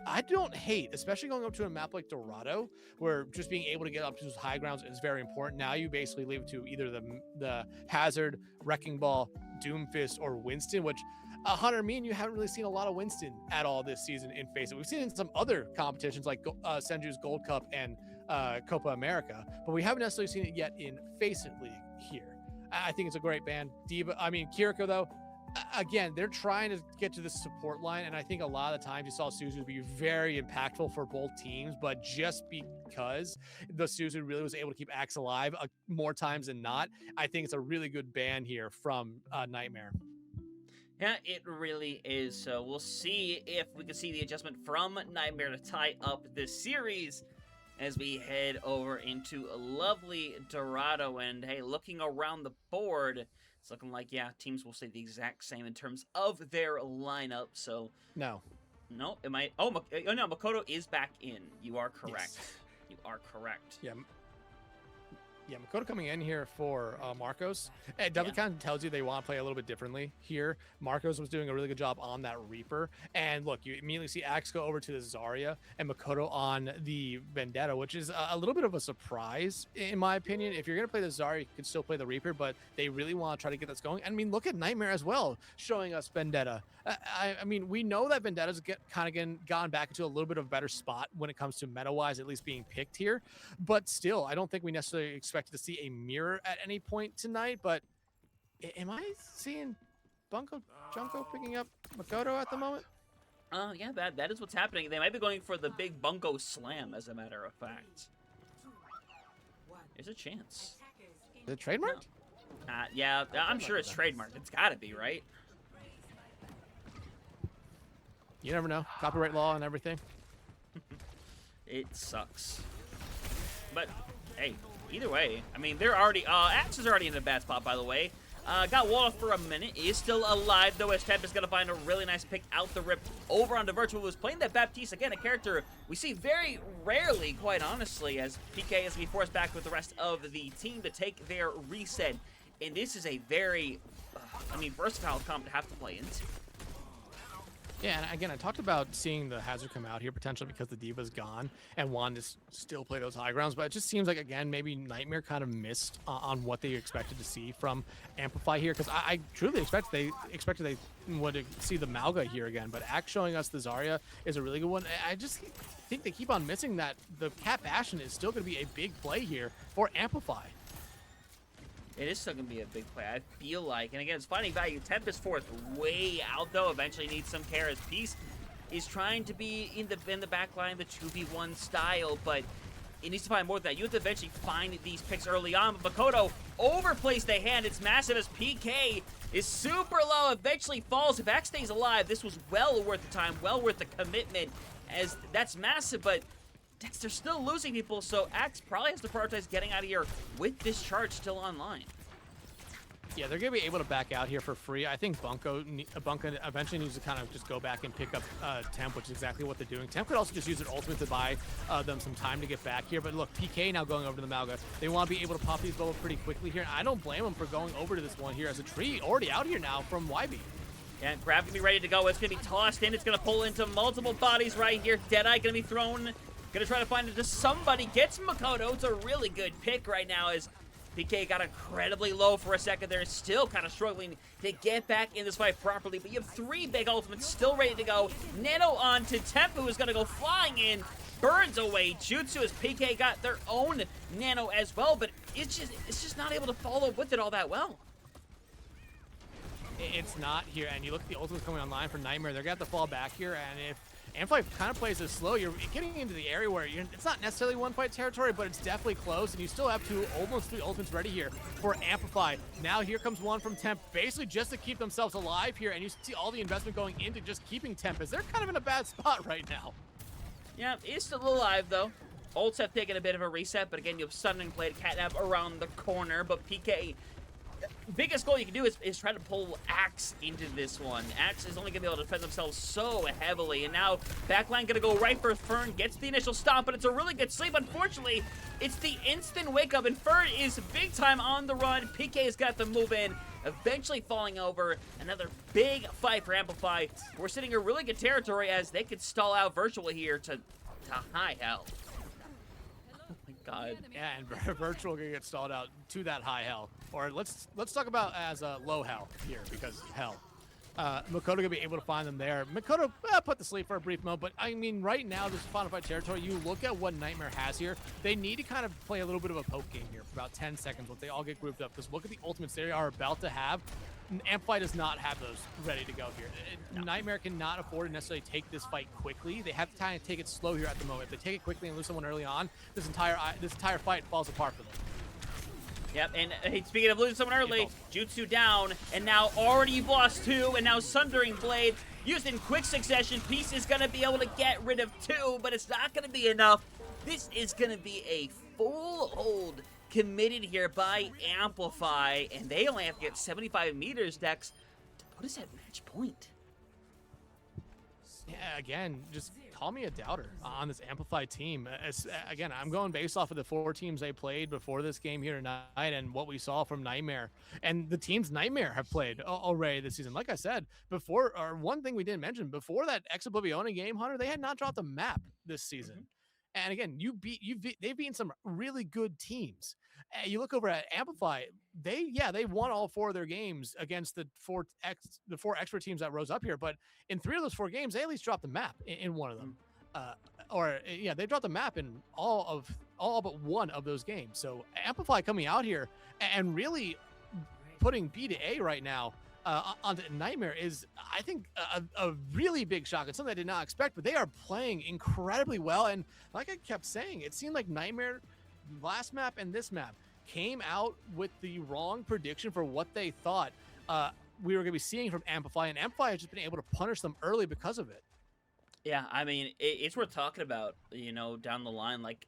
I don't hate, especially going up to a map like Dorado, where just being able to get up to those high grounds is very important. Now you basically leave it to either the Hazard, Wrecking Ball, Doomfist, or Winston, which Hunter, me and you haven't really seen a lot of Winston at all this season in Faceit. We've seen it in some other competitions like Senju's Gold Cup and Copa America, but we haven't necessarily seen it yet in Faceit League here. I think it's a great ban. Kiriko though, again, they're trying to get to the support line, and I think a lot of the times you saw Suzu be very impactful for both teams, but just because the Suzu really was able to keep Axe alive more times than not, I think it's a really good ban here from Nightmare. Yeah, it really is. So we'll see if we can see the adjustment from Nightmare to tie up this series as we head over into a lovely Dorado. And hey, looking around the board, it's looking like, yeah, teams will stay the exact same in terms of their lineup. So No, it might. Oh, no, Makoto is back in. You are correct. Yes. You are correct. Yeah, Makoto coming in here for Marcos. It definitely kind of tells you they want to play a little bit differently here. Marcos was doing a really good job on that Reaper. And look, you immediately see Axe go over to the Zarya and Makoto on the Vendetta, which is a little bit of a surprise, in my opinion. If you're going to play the Zarya, you can still play the Reaper, but they really want to try to get this going. I mean, look at Nightmare as well, showing us Vendetta. I mean, we know that Vendetta's gone back into a little bit of a better spot when it comes to meta-wise, at least being picked here. But still, I don't think we necessarily expected to see a mirror at any point tonight. But am I seeing Junko picking up Makoto at the moment? Yeah, that is what's happening. They might be going for the big Bunko Slam, as a matter of fact. There's a chance. Is it trademarked? Yeah, I'm sure it's trademarked. It's gotta be, right? You never know. Copyright law and everything. It sucks. But, hey, either way, I mean, they're already... Axe is already in a bad spot, by the way. Got walled off for a minute. He is still alive, though, as Temp is going to find a really nice pick out the rip over onto Virtual, who was playing that Baptiste. Again, a character we see very rarely, quite honestly, as PK is going to be forced back with the rest of the team to take their reset. And this is a very, versatile comp to have to play into. Yeah, and again, I talked about seeing the Hazard come out here potentially because the Diva's gone and wanted to still play those high grounds, but it just seems like, again, maybe Nightmare kind of missed on what they expected to see from Amplify here, because I truly expected they would see the Malga here again, but Axe showing us the Zarya is a really good one. I just think they keep on missing that the Cat Bastion is still going to be a big play here for Amplify. It is still going to be a big play, I feel like. And again, it's finding value. Temp is fourth, way out, though. Eventually needs some care as Peace is trying to be in the back line, the 2v1 style, but it needs to find more than that. You have to eventually find these picks early on, but Makoto overplays the hand. It's massive as PK is super low, eventually falls. If Axe stays alive, this was well worth the time, well worth the commitment, as that's massive, but they're still losing people, so Axe probably has to prioritize getting out of here with this charge still online. Yeah, they're going to be able to back out here for free. I think Bunko eventually needs to kind of just go back and pick up Temp, which is exactly what they're doing. Temp could also just use an ultimate to buy them some time to get back here. But look, PK now going over to the Malga. They want to be able to pop these bubbles pretty quickly here. And I don't blame them for going over to this one here as a tree already out here now from YB. Yeah, Grab going to be ready to go. It's going to be tossed in. It's going to pull into multiple bodies right here. Deadeye going to be thrown. Gonna try to find it to somebody. Gets Makoto. It's a really good pick right now as PK got incredibly low for a second there. Still kind of struggling to get back in this fight properly. But you have three big ultimates still ready to go. Nano on to Temp, who is gonna go flying in. Burns away Jutsu as PK got their own Nano as well. But it's just not able to follow with it all that well. It's not here. And you look at the ultimates coming online for Nightmare. They're gonna have to fall back here. And if Amplify kind of plays it slow, you're getting into the area where it's not necessarily one fight territory, but it's definitely close, and you still have almost three ultimates ready here for Amplify. Now here comes one from Temp, basically just to keep themselves alive here, and you see all the investment going into just keeping Temp, as they're kind of in a bad spot right now. Yeah, he's still alive, though. Ults have taken a bit of a reset, but again, you have Stunning Blade, Catnap around the corner, but PK... biggest goal you can do is try to pull Axe into this one. Axe is only going to be able to defend themselves so heavily, and now backline going to go right for Fern, gets the initial stomp, but it's a really good sleep. Unfortunately, it's the instant wake up, and Fern is big time on the run. PK has got the move in, eventually falling over. Another big fight for Amplify. We're sitting in really good territory as they could stall out Virtual here to high hell. God. Yeah, and Virtual gonna get stalled out to that high hell. Or let's talk about as a low hell here, because hell. Makoto gonna be able to find them there. Makoto put to sleep for a brief moment, but I mean, right now, this Final Fight territory, you look at what Nightmare has here. They need to kind of play a little bit of a poke game here for about 10 seconds once they all get grouped up, because look at the ultimates they are about to have. Amplify does not have those ready to go here. No. Nightmare cannot afford to necessarily take this fight quickly. They have to kind of take it slow here at the moment. If they take it quickly and lose someone early on, this entire fight falls apart for them. Yep, and speaking of losing someone early, Jutsu down, and now already you've lost 2, and now Sundering Blade used in quick succession. Peace is going to be able to get rid of 2, but it's not going to be enough. This is going to be a full hold committed here by Amplify, and they only have to get 75 meters, Dex, to put us at match point. Yeah, again, just call me a doubter on this Amplify team. Again, I'm going based off of the 4 teams they played before this game here tonight and what we saw from Nightmare. And the teams Nightmare have played already this season. Like I said, before, or one thing we didn't mention, before that Ex-Oblivione game, Hunter, they had not dropped a map this season. And again, they've beaten some really good teams. You look over at Amplify, they won all 4 of their games against the 4 expert teams that rose up here. But in 3 of those 4 games, they at least dropped the map in one of them. They dropped the map in all but one of those games. So Amplify coming out here and really putting B to A right now onto Nightmare is, I think, a really big shock. It's something I did not expect, but they are playing incredibly well. And like I kept saying, it seemed like Nightmare last map and this map came out with the wrong prediction for what they thought we were going to be seeing from Amplify, and Amplify has just been able to punish them early because of it. Yeah, I mean, it's worth talking about, down the line. Like,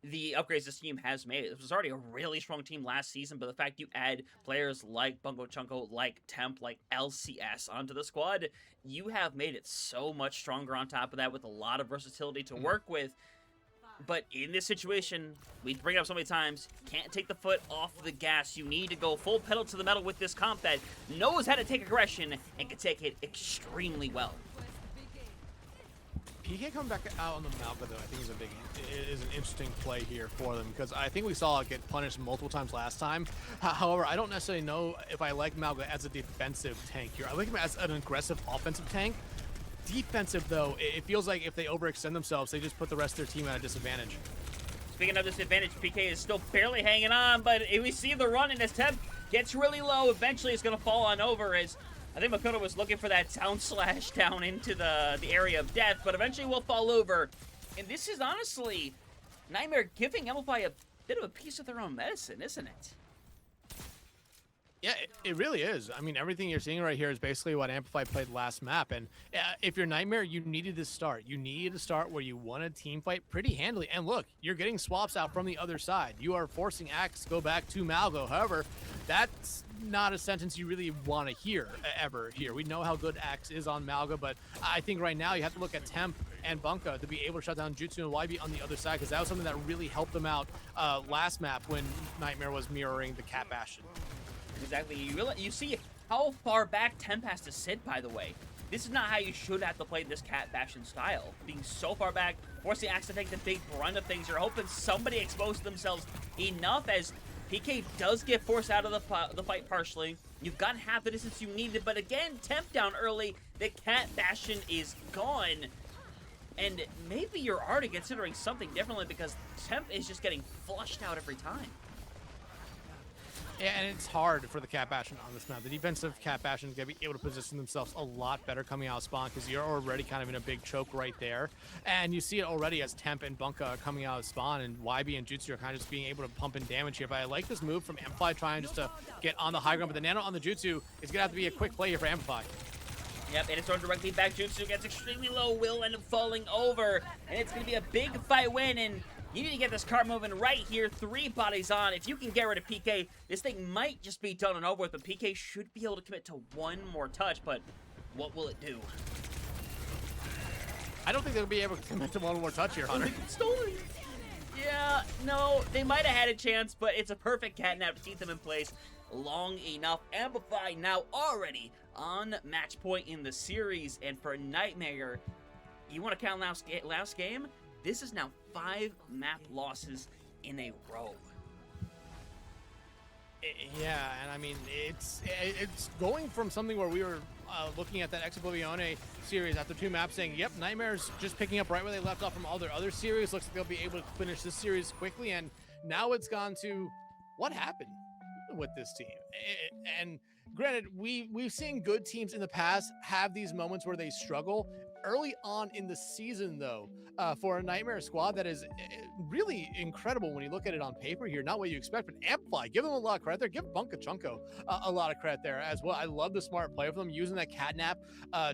the upgrades this team has made. It was already a really strong team last season, but the fact you add players like Bungo Chunko, like Temp, like LCS onto the squad, you have made it so much stronger on top of that with a lot of versatility to work with. But in this situation, we bring it up so many times, can't take the foot off the gas. You need to go full pedal to the metal with this comp that knows how to take aggression and can take it extremely well. PK coming back out on the Malga, though, I think is an interesting play here for them, because I think we saw it get punished multiple times last time. However, I don't necessarily know if I like Malga as a defensive tank here. I like him as an aggressive offensive tank. Defensive, though, it feels like if they overextend themselves, they just put the rest of their team at a disadvantage. Speaking of disadvantage, PK is still barely hanging on, but we see the run, and as Temp gets really low, eventually it's going to fall on over, as I think Makoto was looking for that sound slash down into the area of death, but eventually will fall over. And this is honestly Nightmare giving Amplify a bit of a piece of their own medicine, isn't it? Yeah, it really is. I mean, everything you're seeing right here is basically what Amplify played last map. And if you're Nightmare, you needed to start. You needed to start where you won a team fight pretty handily. And look, you're getting swaps out from the other side. You are forcing Axe to go back to Malgo. However, that's not a sentence you really want to hear ever here. We know how good Axe is on Malgo, but I think right now you have to look at Temp and Bunka to be able to shut down Jutsu and YB on the other side, because that was something that really helped them out last map when Nightmare was mirroring the Cat Bastion. Exactly. You see how far back Temp has to sit, by the way. This is not how you should have to play this Cat Bastion style. Being so far back, forcing Axe to take the big brunt of things. You're hoping somebody exposes themselves enough, as PK does get forced out of the fight partially. You've gotten half the distance you needed, but again, Temp down early. The Cat Bastion is gone. And maybe you're already considering something differently, because Temp is just getting flushed out every time. Yeah, and it's hard for the Cat Bastion on this map. The defensive Cat Bastion is going to be able to position themselves a lot better coming out of spawn, because you're already kind of in a big choke right there. And you see it already as Temp and Bunka are coming out of spawn, and YB and Jutsu are kind of just being able to pump in damage here. But I like this move from Amplify, trying just to get on the high ground. But the nano on the Jutsu is going to have to be a quick play here for Amplify. Yep, and it's thrown directly back. Jutsu gets extremely low, will end up falling over. And it's going to be a big fight win, and you need to get this card moving right here. 3 bodies on. If you can get rid of PK, this thing might just be done and over with, but PK should be able to commit to one more touch, but what will it do? I don't think they'll be able to commit to one more touch here, Hunter. Yeah, no, they might have had a chance, but it's a perfect catnap to keep them in place long enough. Amplify now already on match point in the series, and for Nightmare, you want to count last game? This is now 5 map losses in a row. Yeah, and I mean, it's going from something where we were looking at that Ex Oblivione series after 2 maps saying, yep, Nightmare's just picking up right where they left off from all their other series. Looks like they'll be able to finish this series quickly. And now it's gone to what happened with this team. And granted, we've seen good teams in the past have these moments where they struggle. Early on in the season, though, for a Nightmare squad that is really incredible when you look at it on paper here. Not what you expect, but Amplify, give them a lot of credit there. Give Bunka Chunko a lot of credit there as well. I love the smart play of them using that catnap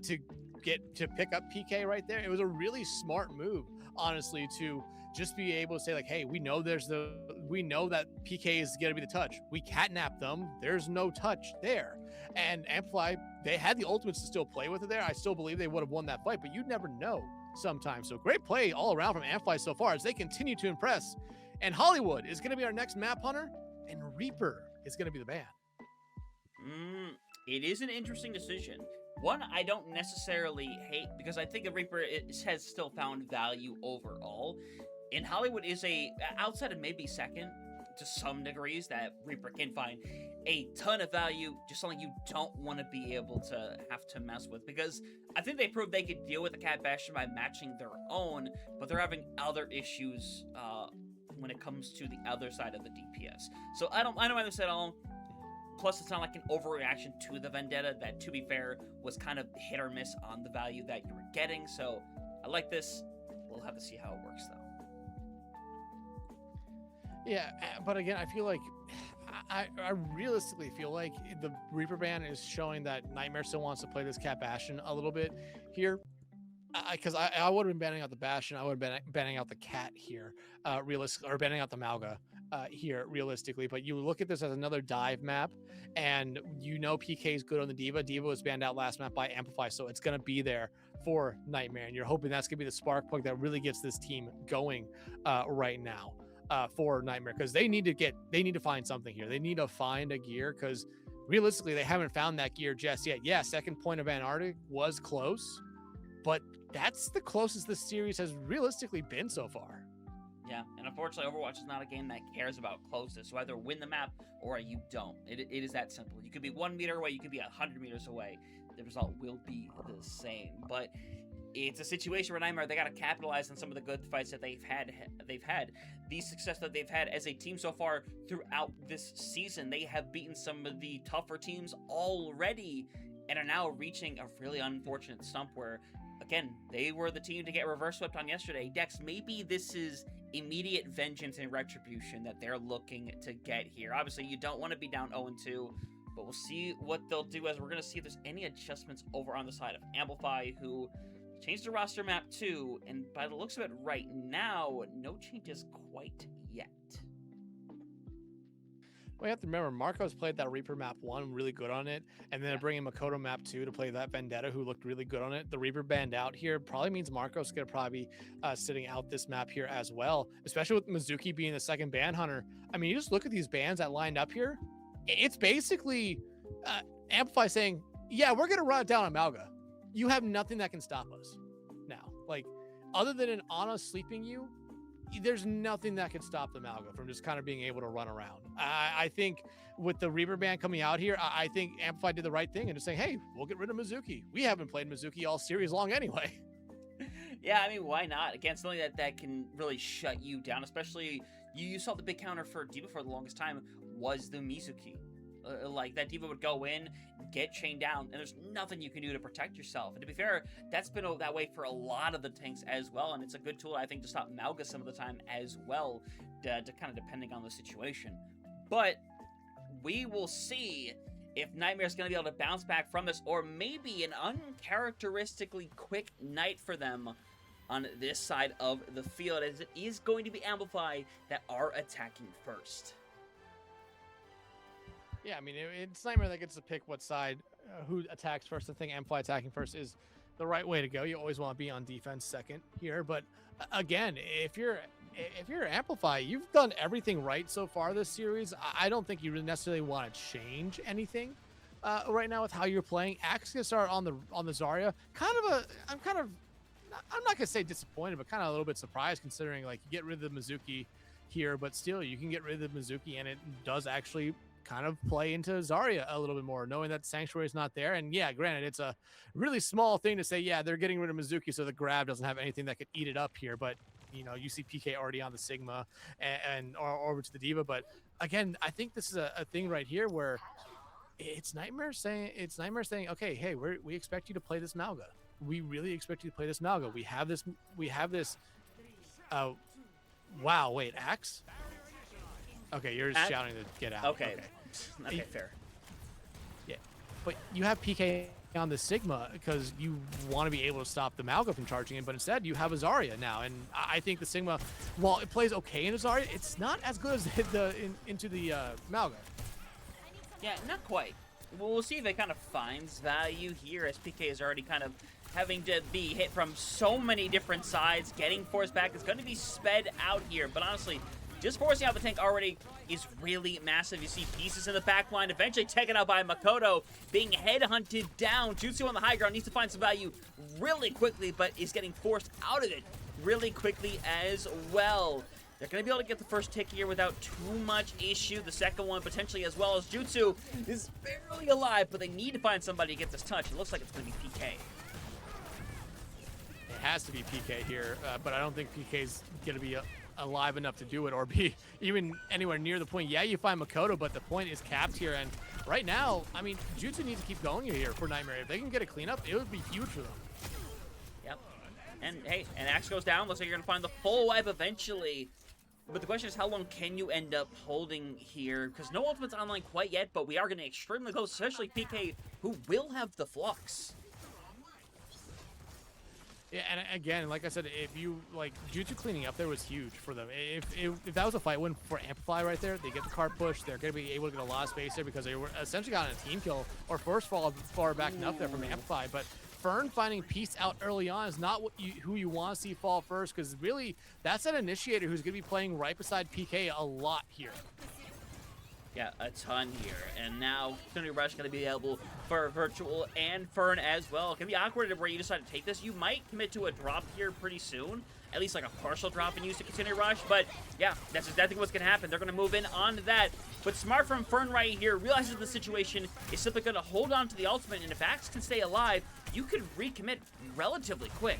to pick up PK right there. It was a really smart move, honestly, to just be able to say like, hey, we know that PK is going to be the touch. We catnap them. There's no touch there. And Amplify, they had the ultimates to still play with it there. I still believe they would have won that fight, but you'd never know sometimes. So great play all around from Amplify so far as they continue to impress. And Hollywood is going to be our next map hunter, and Reaper is going to be the ban. It is an interesting decision. One I don't necessarily hate, because I think the Reaper has still found value overall. And Hollywood is outside of maybe second, to some degrees, that Reaper can find a ton of value, just something you don't want to be able to have to mess with, because I think they proved they could deal with the Cat Bastion by matching their own, but they're having other issues when it comes to the other side of the DPS. So I don't mind this at all. Plus, it's not like an overreaction to the Vendetta that, to be fair, was kind of hit or miss on the value that you were getting. So I like this. We'll have to see how it works, though. Yeah, but again, I feel like I realistically feel like the Reaper ban is showing that Nightmare still wants to play this Cat Bastion a little bit here. Because I would have been banning out the Bastion, I would have been banning out the Cat here, or banning out the Malga here realistically. But you look at this as another dive map, and you know PK is good on the D.Va. D.Va was banned out last map by Amplify, so it's going to be there for Nightmare, and you're hoping that's going to be the spark plug that really gets this team going right now. For Nightmare, because they need to find something here. They need to find a gear, because realistically they haven't found that gear just yet. Yeah, second point of Antarctic was close, but that's the closest this series has realistically been so far. Yeah, and unfortunately Overwatch is not a game that cares about closeness. So either win the map or you don't. It is that simple. You could be 1 meter away, you could be 100 meters away. The result will be the same. But it's a situation where Nightmare, they got to capitalize on some of the good fights that they've had. The success that they've had as a team so far throughout this season. They have beaten some of the tougher teams already and are now reaching a really unfortunate stump where, again, they were the team to get reverse swept on yesterday. Dex, maybe this is immediate vengeance and retribution that they're looking to get here. Obviously, you don't want to be down 0-2, but we'll see what they'll do, as we're going to see if there's any adjustments over on the side of Amplify, who changed the roster map too, and by the looks of it right now, no changes quite yet. Well, you have to remember, Marco's played that Reaper map 1 really good on it, and then bringing Makoto map 2 to play that Vendetta, who looked really good on it. The Reaper banned out here probably means Marco's going to probably be sitting out this map here as well, especially with Mizuki being the second ban hunter. I mean, you just look at these bans that lined up here. It's basically Amplify saying, yeah, we're going to run it down on Malga. You have nothing that can stop us now. Like, other than an Ana sleeping you, there's nothing that can stop the Malga from just kind of being able to run around. I think with the Reaper ban coming out here, I think Amplify did the right thing and just saying, hey, we'll get rid of Mizuki. We haven't played Mizuki all series long anyway. Yeah, I mean, why not? Again, something that can really shut you down, especially you saw the big counter for D.Va for the longest time was the Mizuki. Like, that D.Va would go in, get chained down, and there's nothing you can do to protect yourself. And to be fair, that's been that way for a lot of the tanks as well, and it's a good tool, I think, to stop Malga some of the time as well, to kind of depending on the situation. But we will see if Nightmare's going to be able to bounce back from this, or maybe an uncharacteristically quick night for them on this side of the field, as it is going to be Amplify that are attacking first. Yeah, I mean, it's Nightmare that gets to pick what side, who attacks first. I think Amplify attacking first is the right way to go. You always want to be on defense second here. But again, if you're Amplify, you've done everything right so far this series. I don't think you really necessarily want to change anything right now with how you're playing. Axe gonna start on the Zarya. I'm not gonna say disappointed, but kind of a little bit surprised, considering like you get rid of the Mizuki here, but still you can get rid of the Mizuki and it does actually kind of play into Zarya a little bit more, knowing that Sanctuary is not there. And yeah, granted, it's a really small thing to say, yeah, they're getting rid of Mizuki, so the grab doesn't have anything that could eat it up here. But, you know, you see PK already on the Sigma and or over to the Diva. But again, I think this is a thing right here where it's Nightmare saying, okay, hey, we expect you to play this Malga. We really expect you to play this Malga. We have this, wow, wait, Axe? Okay, you're just shouting to get out. Okay, fair. Yeah, but you have PK on the Sigma because you want to be able to stop the Malga from charging in, but instead you have a Zarya now, and I think the Sigma, while it plays okay in a Zarya, it's not as good as into the Malga. Yeah, not quite. Well, we'll see if it kind of finds value here, as PK is already kind of having to be hit from so many different sides. Getting force back is going to be sped out here, but honestly, just forcing out the tank already is really massive. You see pieces in the back line, eventually taken out by Makoto, being headhunted down. Jutsu on the high ground needs to find some value really quickly, but is getting forced out of it really quickly as well. They're going to be able to get the first tick here without too much issue. The second one potentially as well, as Jutsu is barely alive, but they need to find somebody to get this touch. It looks like it's going to be PK. It has to be PK here, but I don't think PK's going to be alive enough to do it or be even anywhere near the point. Yeah, you find Makoto, but the point is capped here. And right now, I mean, Jutsu needs to keep going here for Nightmare. If they can get a cleanup, it would be huge for them. Yep. And hey, an Axe goes down. Looks like you're going to find the full wipe eventually. But the question is, how long can you end up holding here? Because no ultimate's online quite yet, but we are getting extremely close, especially PK, who will have the Flux. Yeah, and again, like I said, if you, like, Jutsu cleaning up there was huge for them. If that was a fight win for Amplify right there, they get the card push, they're going to be able to get a lot of space there because they were essentially got a team kill or first fall far back enough there from Amplify. But Fern finding Peace out early on is not who you want to see fall first, because really, that's an initiator who's going to be playing right beside PK a lot here. Yeah, a ton here. And now Tony Rush going to be able for Virtual and Fern as well. It can be awkward where you decide to take this. You might commit to a drop here pretty soon. At least like a partial drop and use to continue Rush. But yeah, that's exactly what's going to happen. They're going to move in on that. But smart from Fern right here realizes the situation is simply going to hold on to the ultimate. And if Axe can stay alive, you can recommit relatively quick.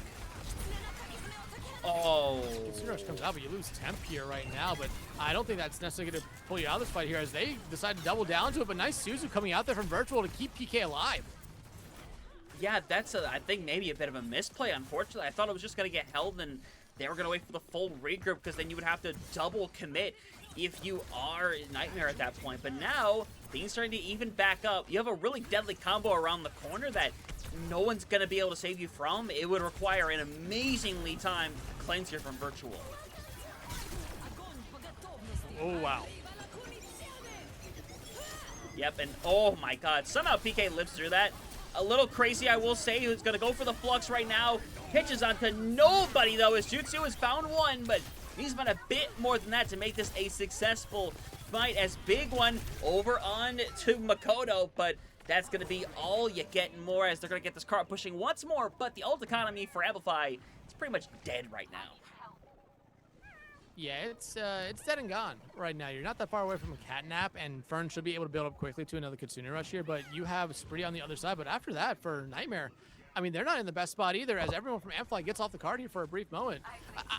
Oh. Rush comes out, but you lose temp here right now. But I don't think that's necessarily going to pull you out of this fight here as they decide to double down to it. But nice Suzu coming out there from Virtual to keep PK alive. Yeah, that's, I think, maybe a bit of a misplay, unfortunately. I thought it was just going to get held and they were going to wait for the full regroup, because then you would have to double commit if you are Nightmare at that point. But now, things starting to even back up. You have a really deadly combo around the corner that no one's going to be able to save you from. It would require an amazingly timed cleanse here from Virtual. Oh, wow. Yep, and oh my god, somehow PK lives through that. A little crazy, I will say, who's going to go for the Flux right now. Pitches onto nobody, though, as Jutsu has found one, but he's been a bit more than that to make this a successful fight, as big one over on to Makoto, but that's going to be all you get and more, as they're going to get this cart pushing once more, but the ult economy for Amplify is pretty much dead right now. Yeah, it's dead and gone right now. You're not that far away from a catnap, and Fern should be able to build up quickly to another Kitsune Rush here, but you have Spree on the other side. But after that, for Nightmare, I mean, they're not in the best spot either, as everyone from Amplify gets off the card here for a brief moment.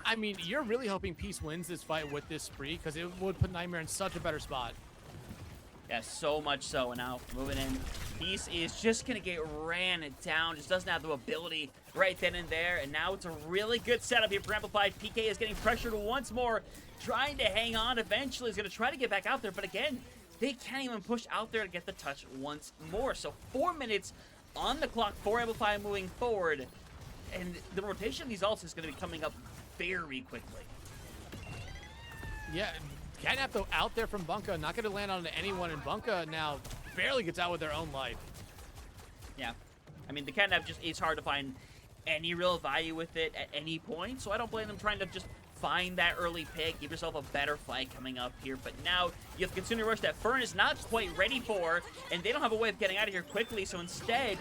I mean, you're really hoping Peace wins this fight with this Spree, because it would put Nightmare in such a better spot. Yeah, so much so. And now moving in, Peace is just going to get ran down. Just doesn't have the ability right then and there. And now it's a really good setup here for Amplified. PK is getting pressured once more, trying to hang on. Eventually, he's going to try to get back out there. But again, they can't even push out there to get the touch once more. So 4 minutes on the clock for Amplify moving forward. And the rotation of these ults is going to be coming up very quickly. Yeah. Catnap, though, out there from Bunka, not going to land on anyone, and Bunka now barely gets out with their own life. Yeah. I mean, the Catnap just is hard to find any real value with it at any point, so I don't blame them trying to just find that early pick, give yourself a better fight coming up here. But now you have Kitsune Rush that Fern is not quite ready for, and they don't have a way of getting out of here quickly, so instead,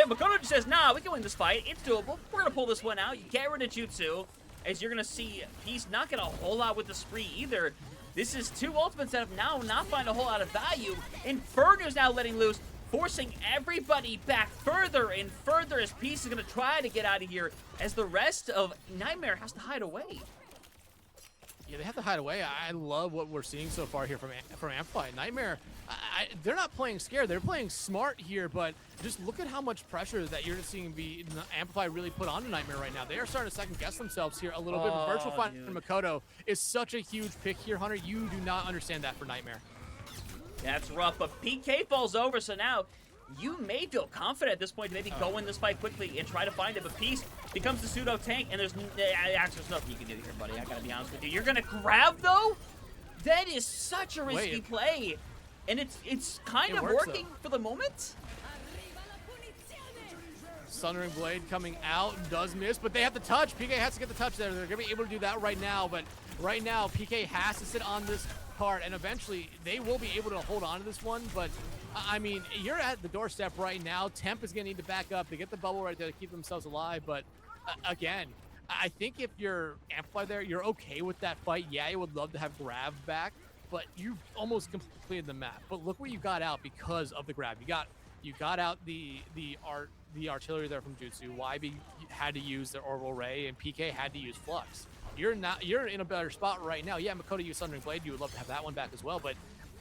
Makoto just says, nah, we can win this fight, it's doable, we're going to pull this one out. You get rid of Jutsu, as you're going to see Peace not get a whole lot with the Spree either. This is two ultimates that have now not found a whole lot of value. Inferno's now letting loose, forcing everybody back further and further as Peace is going to try to get out of here as the rest of Nightmare has to hide away. Yeah, they have to hide away. I love what we're seeing so far here from Amplify. Nightmare, they're not playing scared. They're playing smart here, but just look at how much pressure that you're seeing Amplify really put onto Nightmare right now. They are starting to second-guess themselves here a little bit, but Virtual Find and Makoto is such a huge pick here, Hunter. You do not understand that for Nightmare. That's rough, but PK falls over, so now you may feel confident at this point to maybe go in this fight quickly and try to find it, but Peace becomes the pseudo tank, and there's nothing you can do here, buddy. I gotta be honest with you. You're gonna grab, though? That is such a risky play, and it's kind of working for the moment. Sundering Blade coming out, does miss, but they have the touch. PK has to get the touch there. They're gonna be able to do that right now, but right now PK has to sit on this card, and eventually they will be able to hold on to this one, but I mean, you're at the doorstep right now. Temp is going to need to back up to get the bubble right there to keep themselves alive. But again, I think if you're Amplify there, you're okay with that fight. Yeah, you would love to have grab back, but you almost completed the map. But look what you got out because of the grab. You got out the artillery there from Jutsu. YB had to use their orbital ray, and PK had to use flux. You're in a better spot right now. Yeah, Makoto used Sundering Blade. You would love to have that one back as well, but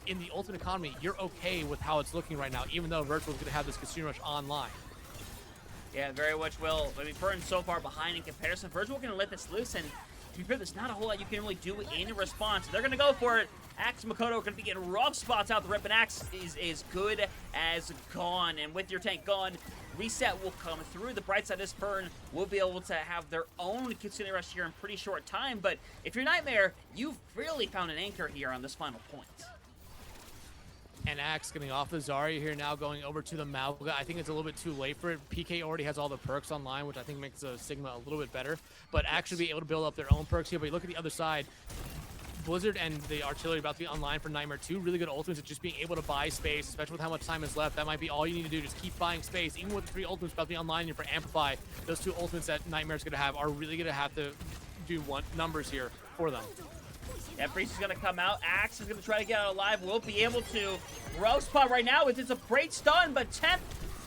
in the ultimate economy, you're okay with how it's looking right now, even though Virtual's going to have this Casino Rush online. Yeah, very much will. I mean, Fern's so far behind in comparison. Virtual going to let this loose, and to be fair, there's not a whole lot you can really do in response. They're going to go for it. Axe and Makoto are going to be getting rough spots out the rip, and Axe is good as gone. And with your tank gone, reset will come through. The bright side is Fern will be able to have their own Kitsune Rush here in pretty short time. But if you're Nightmare, you've really found an anchor here on this final point. And Axe getting off the Zarya here now, going over to the Mauga. I think it's a little bit too late for it. PK already has all the perks online, which I think makes the Sigma a little bit better. But Axe should be able to build up their own perks here. But you look at the other side, Blizzard and the artillery about to be online for Nightmare. Two really good ultimates at just being able to buy space, especially with how much time is left. That might be all you need to do, just keep buying space. Even with the 3 ultimates about to be online here for Amplify, those 2 ultimates that Nightmare's going to have are really going to have to do numbers here for them. Yeah, Priest is going to come out. Axe is going to try to get out alive. Will be able to. Roast spot right now. It's a great stun, but Temp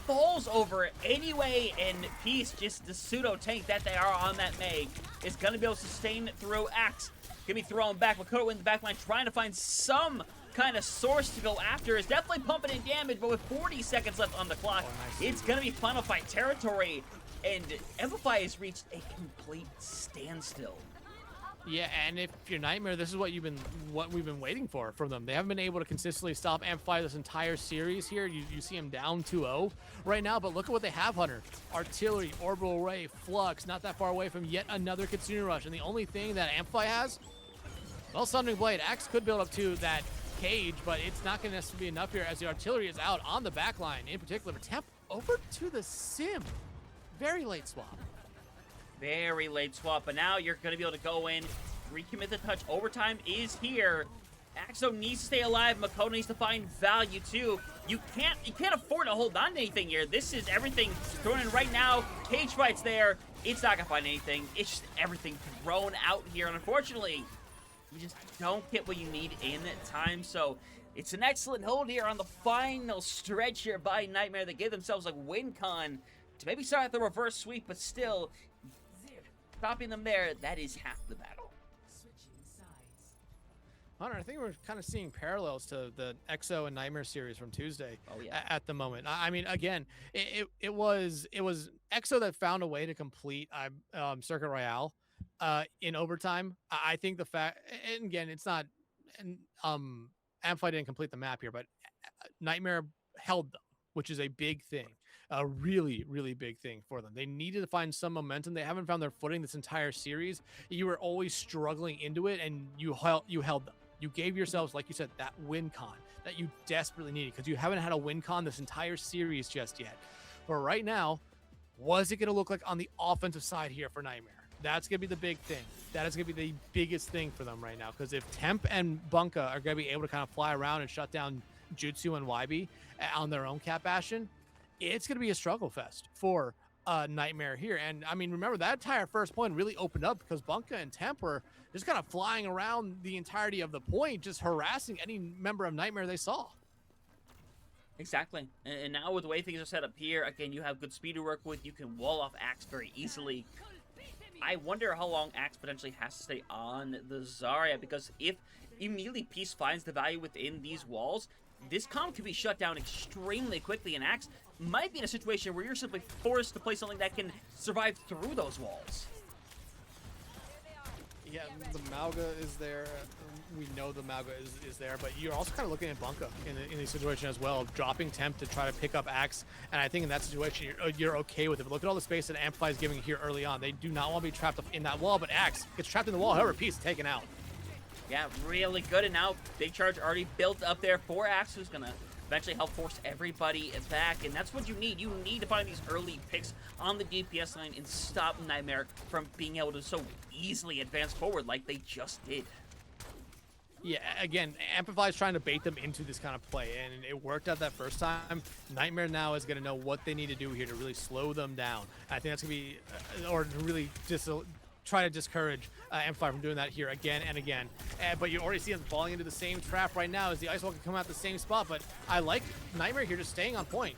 falls over anyway, and Peace, just the pseudo tank that they are on that May, is going to be able to sustain it through. Axe going to be thrown back. Makoto in the back line trying to find some kind of source to go after. Is definitely pumping in damage, but with 40 seconds left on the clock, it's going to be final fight territory, and Amplify has reached a complete standstill. Yeah, and if you're Nightmare, this is what we've been waiting for from them. They haven't been able to consistently stop Amplify this entire series here. You see them down 2-0 right now, but look at what they have, Hunter. Artillery, Orbital Ray, Flux, not that far away from yet another Kitsune Rush. And the only thing that Amplify has, well, Sundering Blade. Axe could build up to that cage, but it's not going to necessarily be enough here as the artillery is out on the back line. In particular, Temp over to the Sim. Very late swap. Very late swap, but now you're going to be able to go in, recommit the touch. Overtime is here. Axo needs to stay alive. Makoto needs to find value too. You can't afford to hold on to anything here. This is everything thrown in right now. Cage fight's there. It's not gonna find anything. It's just everything thrown out here. And unfortunately, you just don't get what you need in that time. So it's an excellent hold here on the final stretch here by Nightmare. They give themselves a win con to maybe start at the reverse sweep, but still stopping them there, that is half the battle. Hunter, I think we're kind of seeing parallels to the EXO and Nightmare series from Tuesday at the moment. I mean, again, it was EXO that found a way to complete Circuit Royale in overtime. I think the fact, and again, it's not, Amplify didn't complete the map here, but Nightmare held them, which is a big thing. A really, really big thing for them. They needed to find some momentum. They haven't found their footing this entire series. You were always struggling into it, and you held them. You gave yourselves, like you said, that win con that you desperately needed, because you haven't had a win con this entire series just yet. But right now, what's it going to look like on the offensive side here for Nightmare? That's going to be the big thing. That is going to be the biggest thing for them right now, because if Temp and Bunka are going to be able to kind of fly around and shut down Jutsu and YB on their own Cap Bastion, it's going to be a struggle fest for Nightmare here. And I mean, remember that entire first point really opened up because Bunka and Temp were just kind of flying around the entirety of the point, just harassing any member of Nightmare they saw. Exactly. And now with the way things are set up here, again, you have good speed to work with. You can wall off Axe very easily. I wonder how long Axe potentially has to stay on the Zarya, because if immediately Peace finds the value within these walls, this comp can be shut down extremely quickly, and Axe might be in a situation where you're simply forced to play something that can survive through those walls. Yeah, the Malga is there. We know the Malga is there, but you're also kind of looking at Bunka in the situation as well, dropping Temp to try to pick up Axe. And I think in that situation, you're okay with it. But look at all the space that Amplify is giving here early on. They do not want to be trapped up in that wall, but Axe gets trapped in the wall. However, Peace taken out. Yeah, really good. And now big charge already built up there for Axe, who's going to eventually help force everybody back. And that's what you need. You need to find these early picks on the DPS line and stop Nightmare from being able to so easily advance forward like they just did. Yeah, again, Amplify is trying to bait them into this kind of play, and it worked out that first time. Nightmare now is going to know what they need to do here to really slow them down. I think that's going to be, or to really just try to discourage Amplify from doing that here again and again. But you already see them falling into the same trap right now as the Ice Wall can come out the same spot, but I like Nightmare here just staying on point.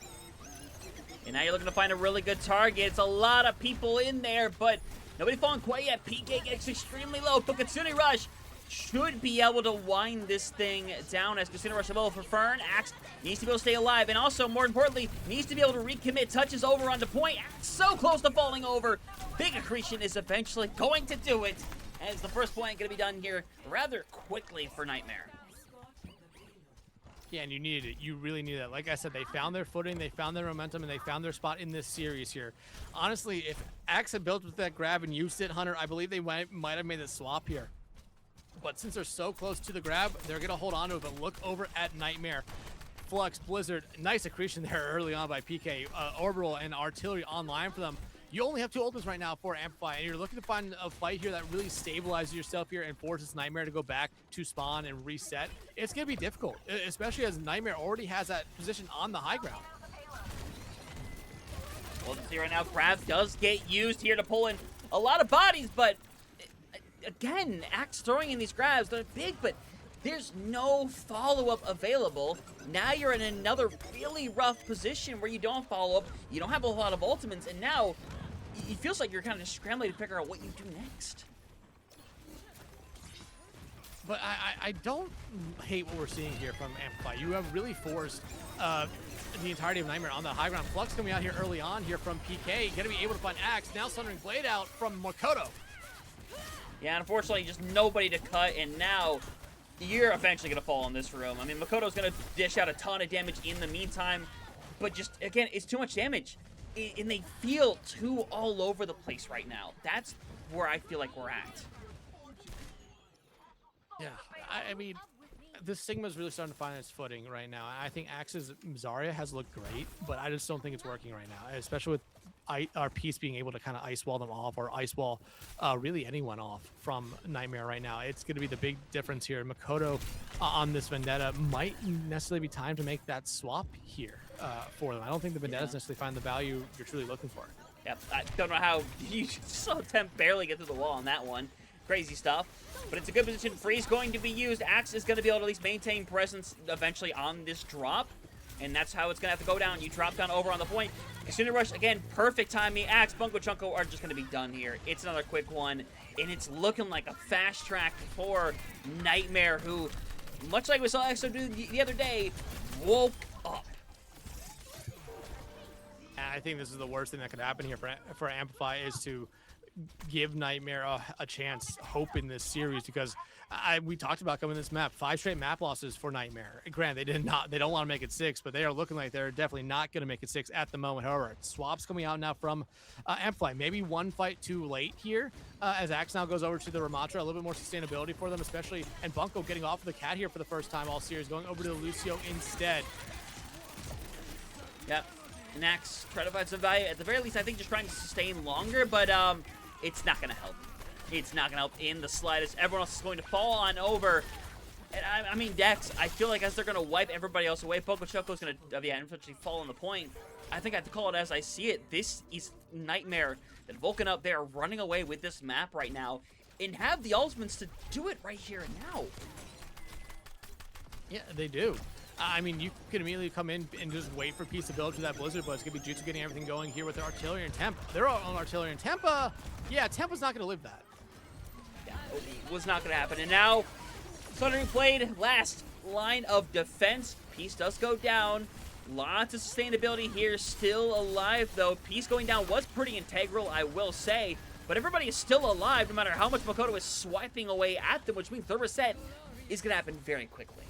And now you're looking to find a really good target. It's a lot of people in there, but nobody falling quite yet. PK gets extremely low, but Kitsune Rush should be able to wind this thing down as Kitsune Rush level for Fern. Axe needs to be able to stay alive, and also, more importantly, needs to be able to recommit. Touches over onto point. Axe so close to falling over. Big Accretion is eventually going to do it, as the first point going to be done here rather quickly for Nightmare. Yeah, and you needed it. You really needed it. Like I said, they found their footing, they found their momentum, and they found their spot in this series here. Honestly, if Axe had built with that grab and used it, Hunter, I believe they might have made the swap here. But since they're so close to the grab, they're going to hold on to it. But look over at Nightmare. Flux, Blizzard, nice accretion there early on by PK. Orbital and Artillery online for them. You only have two ultimates right now for Amplify, and you're looking to find a fight here that really stabilizes yourself here and forces Nightmare to go back to spawn and reset. It's going to be difficult, especially as Nightmare already has that position on the high ground. Well, see right now, grab does get used here to pull in a lot of bodies, but again, Axe throwing in these grabs, they're big, but there's no follow-up available. Now you're in another really rough position where you don't follow up, you don't have a lot of ultimates, and now it feels like you're kind of just scrambling to figure out what you do next. But I don't hate what we're seeing here from Amplify. You have really forced the entirety of Nightmare on the high ground. Flux coming out here early on here from PK, going to be able to find Axe. Now Sundering Blade out from Makoto. Yeah, unfortunately, just nobody to cut, and now you're eventually going to fall in this room. I mean, Makoto's going to dish out a ton of damage in the meantime, but just, again, it's too much damage. And they feel too all over the place right now. That's where I feel like we're at. Yeah, I mean, this Sigma's really starting to find its footing right now. I think Axe's Zarya has looked great, but I just don't think it's working right now, especially with our Peace being able to kind of ice wall them off, or ice wall really anyone off from Nightmare right now. It's going to be the big difference here. Makoto on this Vendetta might necessarily be time to make that swap here for them. I don't think the Vendettas necessarily find the value you're truly looking for. Yep, I don't know how you saw Temp barely get through the wall on that one. Crazy stuff. But it's a good position. Freeze going to be used. Axe is going to be able to at least maintain presence eventually on this drop. And that's how it's going to have to go down. You drop down over on the point. Kitsune Rush, again, perfect timing. Axe, Bunko, Chunko are just going to be done here. It's another quick one. And it's looking like a fast track for Nightmare, who, much like we saw Exo do the other day, woke up. I think this is the worst thing that could happen here for Amplify, is to give Nightmare a chance, hope in this series, because we talked about coming this map, 5 straight map losses for Nightmare. Granted, they don't want to make it 6, but they are looking like they're definitely not going to make it 6 at the moment. However, swaps coming out now from Amplify. Maybe one fight too late here, as Axe now goes over to the Ramatra. A little bit more sustainability for them, especially, and Bunko getting off of the Cat here for the first time all series, going over to the Lucio instead. Yep. And Axe try to find some value. At the very least, I think just trying to sustain longer, but it's not going to help. It's not going to help in the slightest. Everyone else is going to fall on over. And I mean, Dex, I feel like as they're going to wipe everybody else away, Pocochoco's going to, unfortunately fall on the point. I think I have to call it as I see it. This is Nightmare that Vulcan up there running away with this map right now and have the ultimates to do it right here and now. Yeah, they do. I mean, you can immediately come in and just wait for Peace to build through that Blizzard, but it's going to be Jutsu getting everything going here with their artillery and Temp. They're all on artillery and Tempa. Yeah, Tempa's not going to live that. Yeah, it was not going to happen. And now, Thundering Blade, last line of defense. Peace does go down. Lots of sustainability here, still alive though. Peace going down was pretty integral, I will say. But everybody is still alive, no matter how much Makoto is swiping away at them, which means the reset is going to happen very quickly.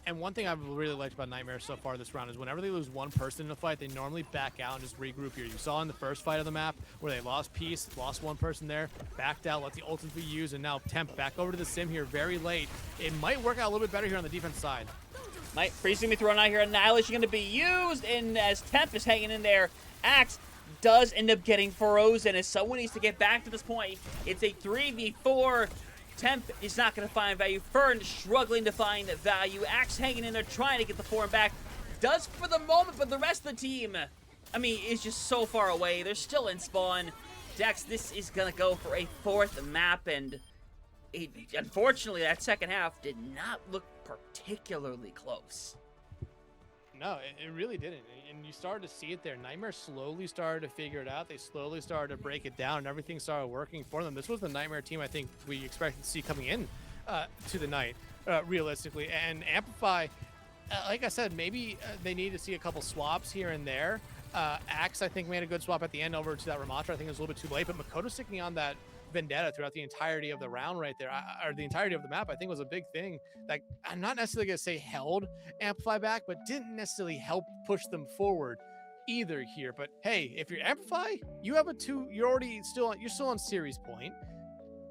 And one thing I've really liked about Nightmare so far this round is whenever they lose one person in a fight, they normally back out and just regroup here. You saw in the first fight of the map where they lost Peace, lost one person there, backed out, let the ultimate be used, and now Temp back over to the sim here very late. It might work out a little bit better here on the defense side. Might freezing me thrown out here. Annihilation going to be used, and as Temp is hanging in there, Axe does end up getting frozen as someone needs to get back to this point. It's a 3v4. Temp is not going to find value. Fern struggling to find value. Axe hanging in there trying to get the form back. Does for the moment, but the rest of the team, I mean, is just so far away. They're still in spawn. Dex, this is going to go for a fourth map, and unfortunately, that second half did not look particularly close. No, it really didn't. And you started to see it there. Nightmare slowly started to figure it out. They slowly started to break it down, and everything started working for them. This was the Nightmare team I think we expected to see coming in to the night, realistically. And Amplify, like I said, maybe they need to see a couple swaps here and there. Axe, I think, made a good swap at the end over to that Ramatra. I think it was a little bit too late, but Makoto sticking on that Vendetta throughout the entirety of the round right there, or the entirety of the map, I think was a big thing that I'm not necessarily going to say held Amplify back, but didn't necessarily help push them forward either here. But hey, if you're Amplify, you have you're still on series point.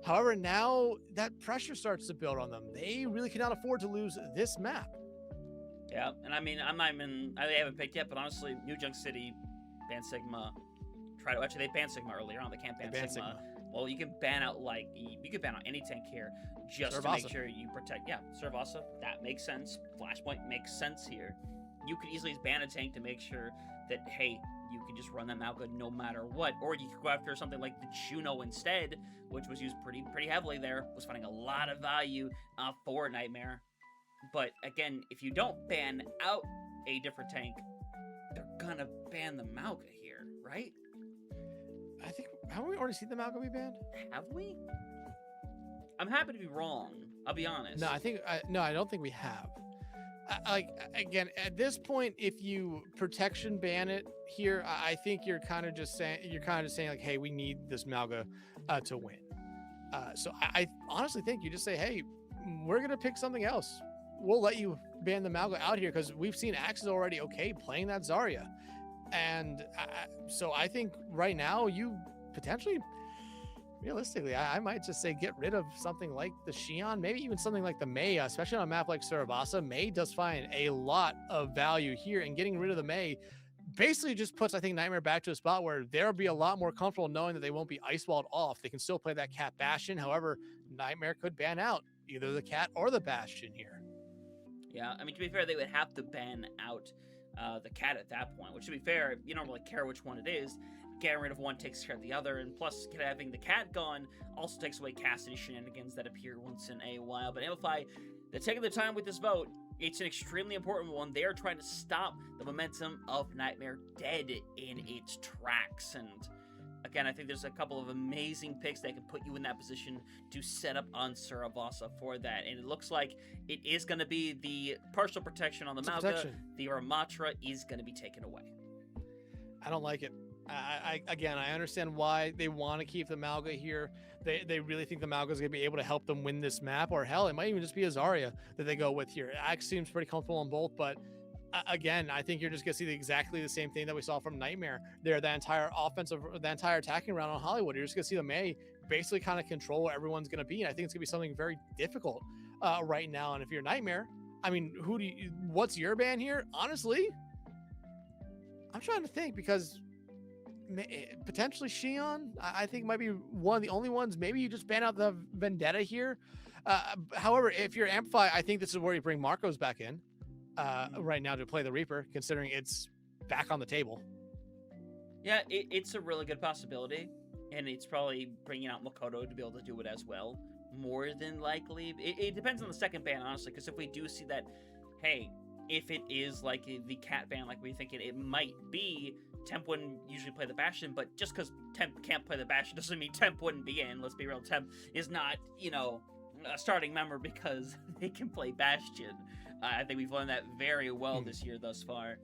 However, now that pressure starts to build on them. They really cannot afford to lose this map. Yeah, and I mean, they haven't picked yet, but honestly, New Junk City, Ban Sigma, actually they banned Sigma earlier on. They can't ban Sigma. Well, you can ban out you can ban out any tank here just to make sure you protect. Yeah, Servasa, that makes sense. Flashpoint makes sense here. You could easily ban a tank to make sure that, hey, you can just run them out good no matter what. Or you could go after something like the Juno instead, which was used pretty heavily there. Was finding a lot of value for Nightmare. But again, if you don't ban out a different tank, they're gonna ban the Malga here, right? I think, haven't we already seen the Malga be banned? Have we? I'm happy to be wrong. I'll be honest. No, I don't think we have. Again, at this point, if you protection ban it here, I think you're kind of just saying like, hey, we need this Malga to win. So I honestly think you just say, hey, we're gonna pick something else. We'll let you ban the Malga out here because we've seen Axe is already okay playing that Zarya. And so I think right now you potentially, realistically, I might just say get rid of something like the Xion, maybe even something like the Mei, especially on a map like Surabasa. Mei does find a lot of value here, and getting rid of the Mei basically just puts, I think, Nightmare back to a spot where they'll be a lot more comfortable knowing that they won't be ice walled off. They can still play that Cat Bastion. However, Nightmare could ban out either the Cat or the Bastion here. Yeah, I mean, to be fair, they would have to ban out the Cat at that point, which, to be fair, you don't really care which one it is. Getting rid of one takes care of the other, and plus having the Cat gone also takes away Cassidy shenanigans that appear once in a while. But Amplify, they're taking their time with this vote. It's an extremely important one. They are trying to stop the momentum of Nightmare dead in its tracks. And again, I think there's a couple of amazing picks that can put you in that position to set up on Surabasa for that. And it looks like it is going to be the partial protection on the Malga. The Ramatra is going to be taken away. I don't like it. I understand why they want to keep the Malga here. They really think the Malga is going to be able to help them win this map, or hell, it might even just be a Zarya that they go with here. Axe seems pretty comfortable on both, but again, I think you're just going to see exactly the same thing that we saw from Nightmare there, that entire attacking round on Hollywood. You're just going to see the Mei basically kind of control where everyone's going to be, and I think it's going to be something very difficult right now. And if you're Nightmare, I mean, what's your ban here? Honestly, I'm trying to think, because potentially Xion, I think, might be one of the only ones. Maybe you just ban out the Vendetta here. However, if you're Amplify, I think this is where you bring Marcos back in right now to play the Reaper, considering it's back on the table. Yeah, it's a really good possibility, and it's probably bringing out Makoto to be able to do it as well. More than likely, it depends on the second ban, honestly, because if we do see that, hey, if it is like the cat ban, like we think it might be, Temp wouldn't usually play the Bastion, but just because Temp can't play the Bastion doesn't mean Temp wouldn't be in. Let's be real, Temp is not, you know, a starting member because they can play Bastion. I think we've learned that very well this year thus far.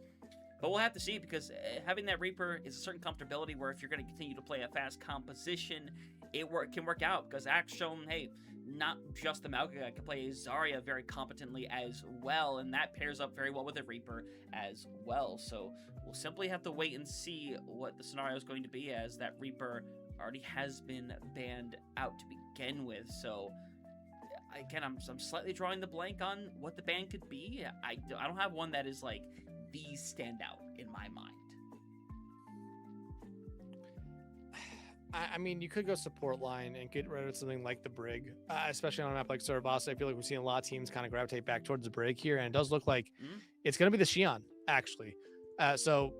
But we'll have to see, because having that Reaper is a certain comfortability where if you're going to continue to play a fast composition, it can work out, because Axe shown, hey, not just the Malga guy can play Zarya very competently as well, and that pairs up very well with the Reaper as well. So we'll simply have to wait and see what the scenario is going to be, as that Reaper already has been banned out to begin with. So again, I'm slightly drawing the blank on what the ban could be. I don't have one that is like the standout in my mind. I mean, you could go support line and get rid of something like the Brig, especially on a map like Surabasa. I feel like we're seeing a lot of teams kind of gravitate back towards the Brig here, and it does look like it's going to be the Xion, actually. So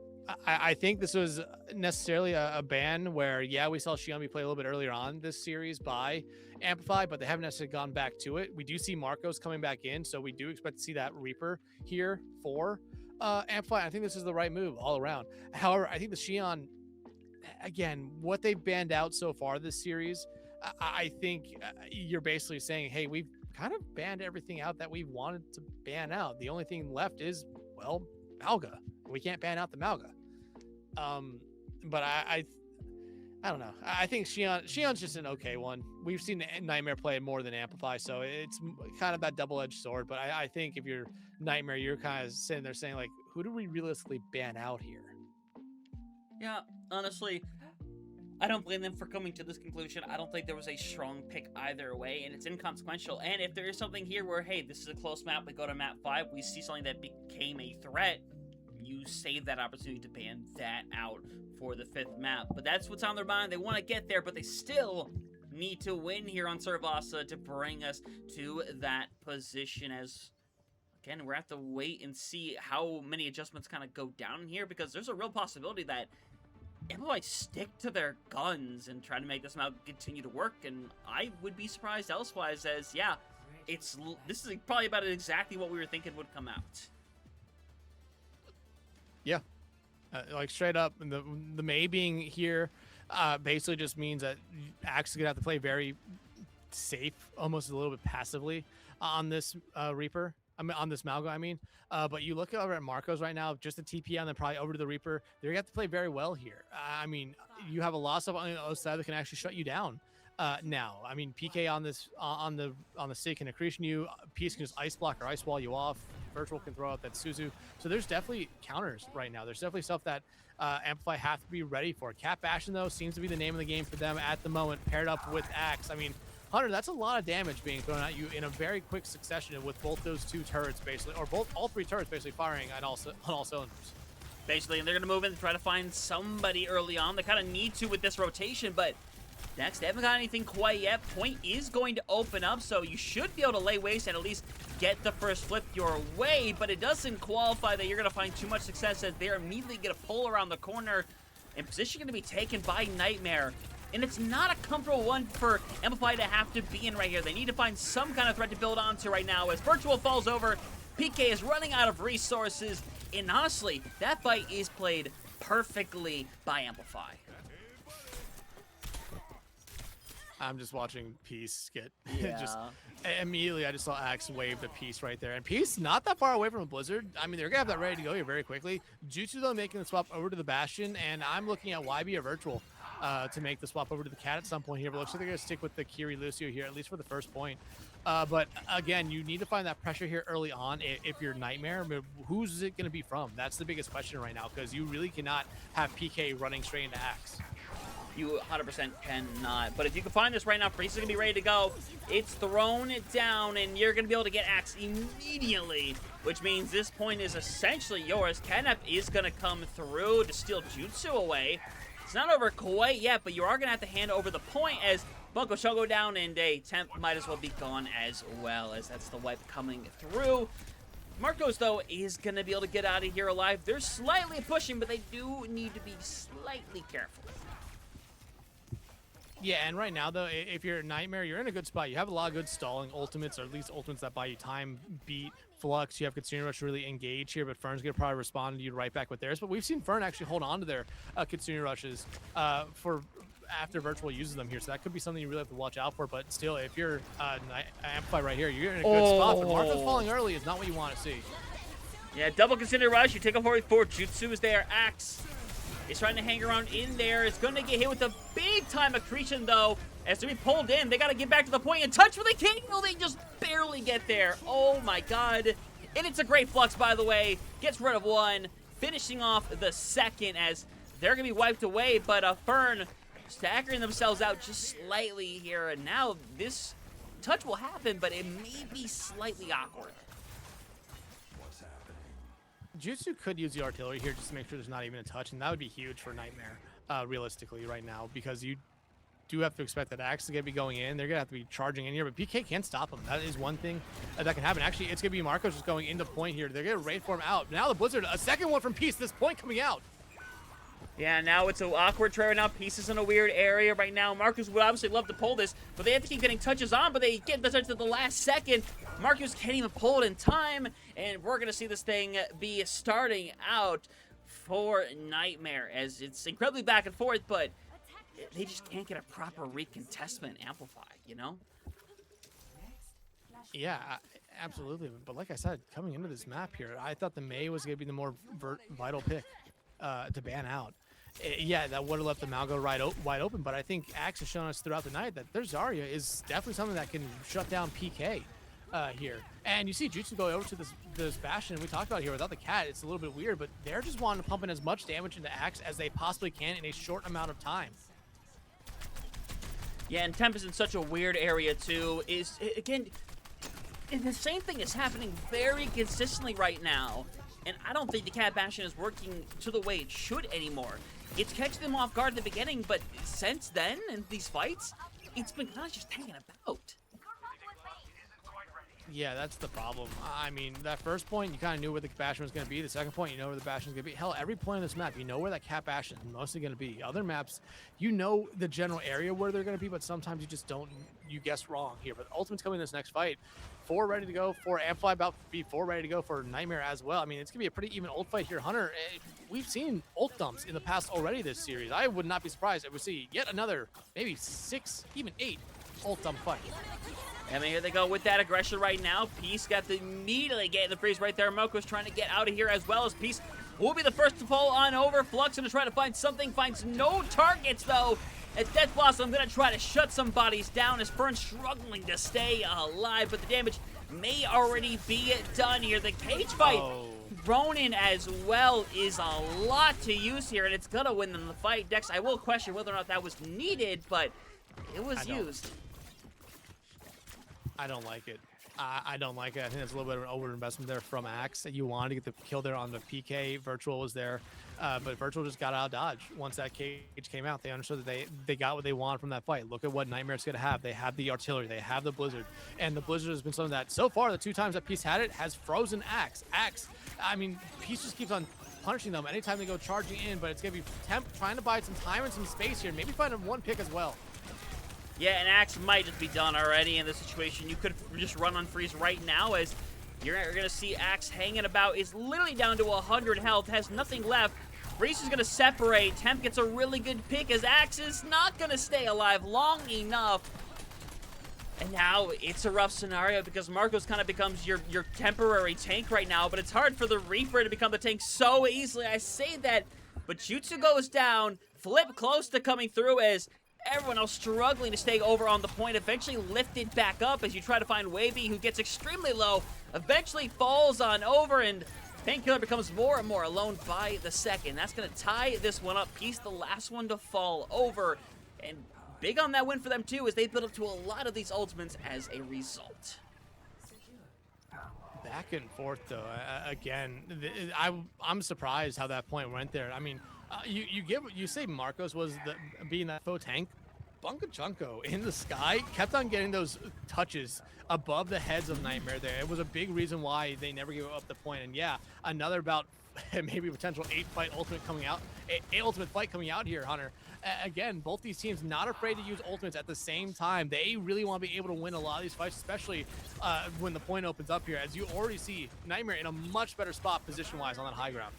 I think this was necessarily a ban where, yeah, we saw Xion be played a little bit earlier on this series by Amplify, but they haven't necessarily gone back to it. We do see Marcos coming back in, so we do expect to see that Reaper here for Amplify. I think this is the right move all around. However, I think the Xion, again, what they've banned out so far this series, I think you're basically saying, hey, we've kind of banned everything out that we wanted to ban out. The only thing left is, well, Malga. We can't ban out the Malga. But I don't know. I think Xion's just an okay one. We've seen Nightmare play more than Amplify, so it's kind of that double-edged sword. But I think if you're Nightmare, you're kind of sitting there saying, like, who do we realistically ban out here? Yeah, honestly, I don't blame them for coming to this conclusion. I don't think there was a strong pick either way, and it's inconsequential. And if there is something here where, hey, this is a close map, we go to map 5, we see something that became a threat, you save that opportunity to ban that out for the 5th map. But that's what's on their mind. They want to get there, but they still need to win here on Surabasa to bring us to that position. As again, we're going to have to wait and see how many adjustments kind of go down here, because there's a real possibility that Amplify stick to their guns and try to make this map continue to work, and I would be surprised elsewise, as, yeah, this is probably about exactly what we were thinking would come out. Yeah, like straight up, the May being here basically just means that Axe is gonna have to play very safe, almost a little bit passively on this Reaper. I mean, on this Malga, I mean. But you look over at Marcos right now, just the TP and then probably over to the Reaper. They're gonna have to play very well here. I mean, you have a lot of stuff on the other side that can actually shut you down. Now, I mean, PK on this on the stick can accretion you. Peace can just ice block or ice wall you off. Virtual can throw out that Suzu. So there's definitely counters right now. There's definitely stuff that Amplify have to be ready for. Cat Bastion, though, seems to be the name of the game for them at the moment, paired up with Axe. I mean, Hunter, that's a lot of damage being thrown at you in a very quick succession with both those two turrets, basically, or all three turrets basically firing on all cylinders. Basically, and they're going to move in and try to find somebody early on. They kind of need to with this rotation, but next, they haven't got anything quite yet. Point is going to open up, so you should be able to lay waste and at least get the first flip your way, but it doesn't qualify that you're going to find too much success, as they're immediately going to pull around the corner, and position going to be taken by Nightmare. And it's not a comfortable one for Amplify to have to be in right here. They need to find some kind of threat to build onto right now, as Virtual falls over. PK is running out of resources, and honestly, that fight is played perfectly by Amplify. I'm just watching Peace get Yeah. immediately. I just saw Axe wave the Peace right there, and Peace not that far away from a Blizzard. I mean, they're gonna have that ready to go here very quickly. Jutsu though making the swap over to the Bastion, and I'm looking at YB or Virtual to make the swap over to the Cat at some point here. But looks like they're gonna stick with the Kiri Lucio here, at least for the first point. But again, you need to find that pressure here early on if you're Nightmare. I mean, who's it gonna be from? That's the biggest question right now, because you really cannot have PK running straight into Axe. You 100% cannot. But if you can find this right now, Priest is going to be ready to go. It's thrown down, and you're going to be able to get Axe immediately, which means this point is essentially yours. Catnap is going to come through to steal Jutsu away. It's not over quite yet, but you are going to have to hand over the point, as Bunko shall go down, and a Temp might as well be gone as well, as that's the wipe coming through. Marcos, though, is going to be able to get out of here alive. They're slightly pushing, but they do need to be slightly careful. Yeah, and right now, though, if you're a Nightmare, you're in a good spot. You have a lot of good stalling ultimates, or at least ultimates that buy you time, beat, Flux. You have Kitsune Rush really engage here, but Fern's going to probably respond to you right back with theirs. But we've seen Fern actually hold on to their Kitsune Rushes for after Virtual uses them here, so that could be something you really have to watch out for. But still, if you're Amplify right here, you're in a good spot. But Marco's falling early is not what you want to see. Yeah, double Kitsune Rush. You take a 44. Jutsu is there. Axe is trying to hang around in there. It's going to get hit with a big-time accretion, though. As to be pulled in, they got to get back to the point and touch where they can. No, they just barely get there. Oh, my God. And it's a great Flux, by the way. Gets rid of one, finishing off the second as they're going to be wiped away. But Fern staggering themselves out just slightly here. And now this touch will happen, but it may be slightly awkward. Jutsu could use the artillery here just to make sure there's not even a touch, and that would be huge for Nightmare, realistically, right now, because you do have to expect that Axe is going to be going in. They're going to have to be charging in here, but PK can't stop them. That is one thing that can happen. Actually, it's going to be Marcos just going into point here. They're going to raid for him out. Now the Blizzard, a second one from Peace, this point coming out. Yeah, now it's an awkward trade right now. Peace is in a weird area right now. Marcus would obviously love to pull this, but they have to keep getting touches on, but they get the touch at the last second. Marcus can't even pull it in time, and we're going to see this thing be starting out for Nightmare, as it's incredibly back and forth, but they just can't get a proper recontestment Amplify, you know? Yeah, absolutely. But like I said, coming into this map here, I thought the Mei was going to be the more vital pick to ban out. Yeah, that would have left the Malgo wide open, but I think Axe has shown us throughout the night that their Zarya is definitely something that can shut down PK here. And you see Jutsu go over to this Bastion we talked about here without the cat. It's a little bit weird, but they're just wanting to pump in as much damage into Axe as they possibly can in a short amount of time. Yeah, and Temp is in such a weird area too. Again, and the same thing is happening very consistently right now. And I don't think the Cat Bastion is working to the way it should anymore. It's catching them off guard at the beginning, but since then, in these fights, it's been kind of just hanging about. Yeah, that's the problem. I mean, that first point, you kind of knew where the Bastion was going to be. The second point, you know where the Bastion is going to be. Hell, every point on this map, you know where that Cat Bastion is mostly going to be. Other maps, you know the general area where they're going to be, but sometimes you just don't, you guess wrong here. But Ultimate's coming in this next fight. 4 ready to go for Amplify, about to be 4 ready to go for Nightmare as well. I mean, it's going to be a pretty even ult fight here. Hunter, we've seen ult dumps in the past already this series. I would not be surprised if we see yet another, maybe 6, even 8 ult dump fight. I mean, here they go with that aggression right now. Peace got to immediately get in the freeze right there. Moko's trying to get out of here as well as Peace will be the first to fall on over. Flux going to try to find something, finds no targets though. At Death Blossom, going to try to shut some bodies down as Fern's struggling to stay alive, but the damage may already be done here. The cage fight thrown in as well is a lot to use here, and it's going to win them the fight. Dex, I will question whether or not that was needed, but it was used. I don't like it. I don't like it. I think there's a little bit of an overinvestment there from Axe. You wanted to get the kill there on the PK. Virtual was there, but Virtual just got out of dodge. Once that cage came out, they understood that they got what they wanted from that fight. Look at what Nightmare's going to have. They have the artillery. They have the Blizzard. And the Blizzard has been something that, so far, the 2 times that Peace had it, has frozen Axe. I mean, Peace just keeps on punishing them anytime they go charging in, but it's going to be Temp trying to buy some time and some space here. Maybe find one pick as well. Yeah, and Axe might just be done already in this situation. You could just run on freeze right now as you're going to see Axe hanging about. Is literally down to 100 health, has nothing left. Freeze is going to separate. Temp gets a really good pick as Axe is not going to stay alive long enough. And now it's a rough scenario because Marcos kind of becomes your temporary tank right now, but it's hard for the Reaper to become the tank so easily. I say that, but Jutsu goes down. Flip close to coming through as everyone else struggling to stay over on the point, eventually lifted back up as you try to find Wavy, who gets extremely low, eventually falls on over, and Painkiller becomes more and more alone by the second. That's going to tie this one up. Peace, the last one to fall over, and big on that win for them too, as they build up to a lot of these ultimates as a result. Back and forth though, again, I'm surprised how that point went there. I mean, you say Marcos was being that faux tank, Bunga Chunko in the sky kept on getting those touches above the heads of Nightmare there. It was a big reason why they never gave up the point. And yeah, another about maybe potential 8-fight ultimate coming out, ultimate fight coming out here, Hunter. Again, both these teams not afraid to use ultimates at the same time. They really want to be able to win a lot of these fights, especially when the point opens up here. As you already see, Nightmare in a much better spot position-wise on that high ground.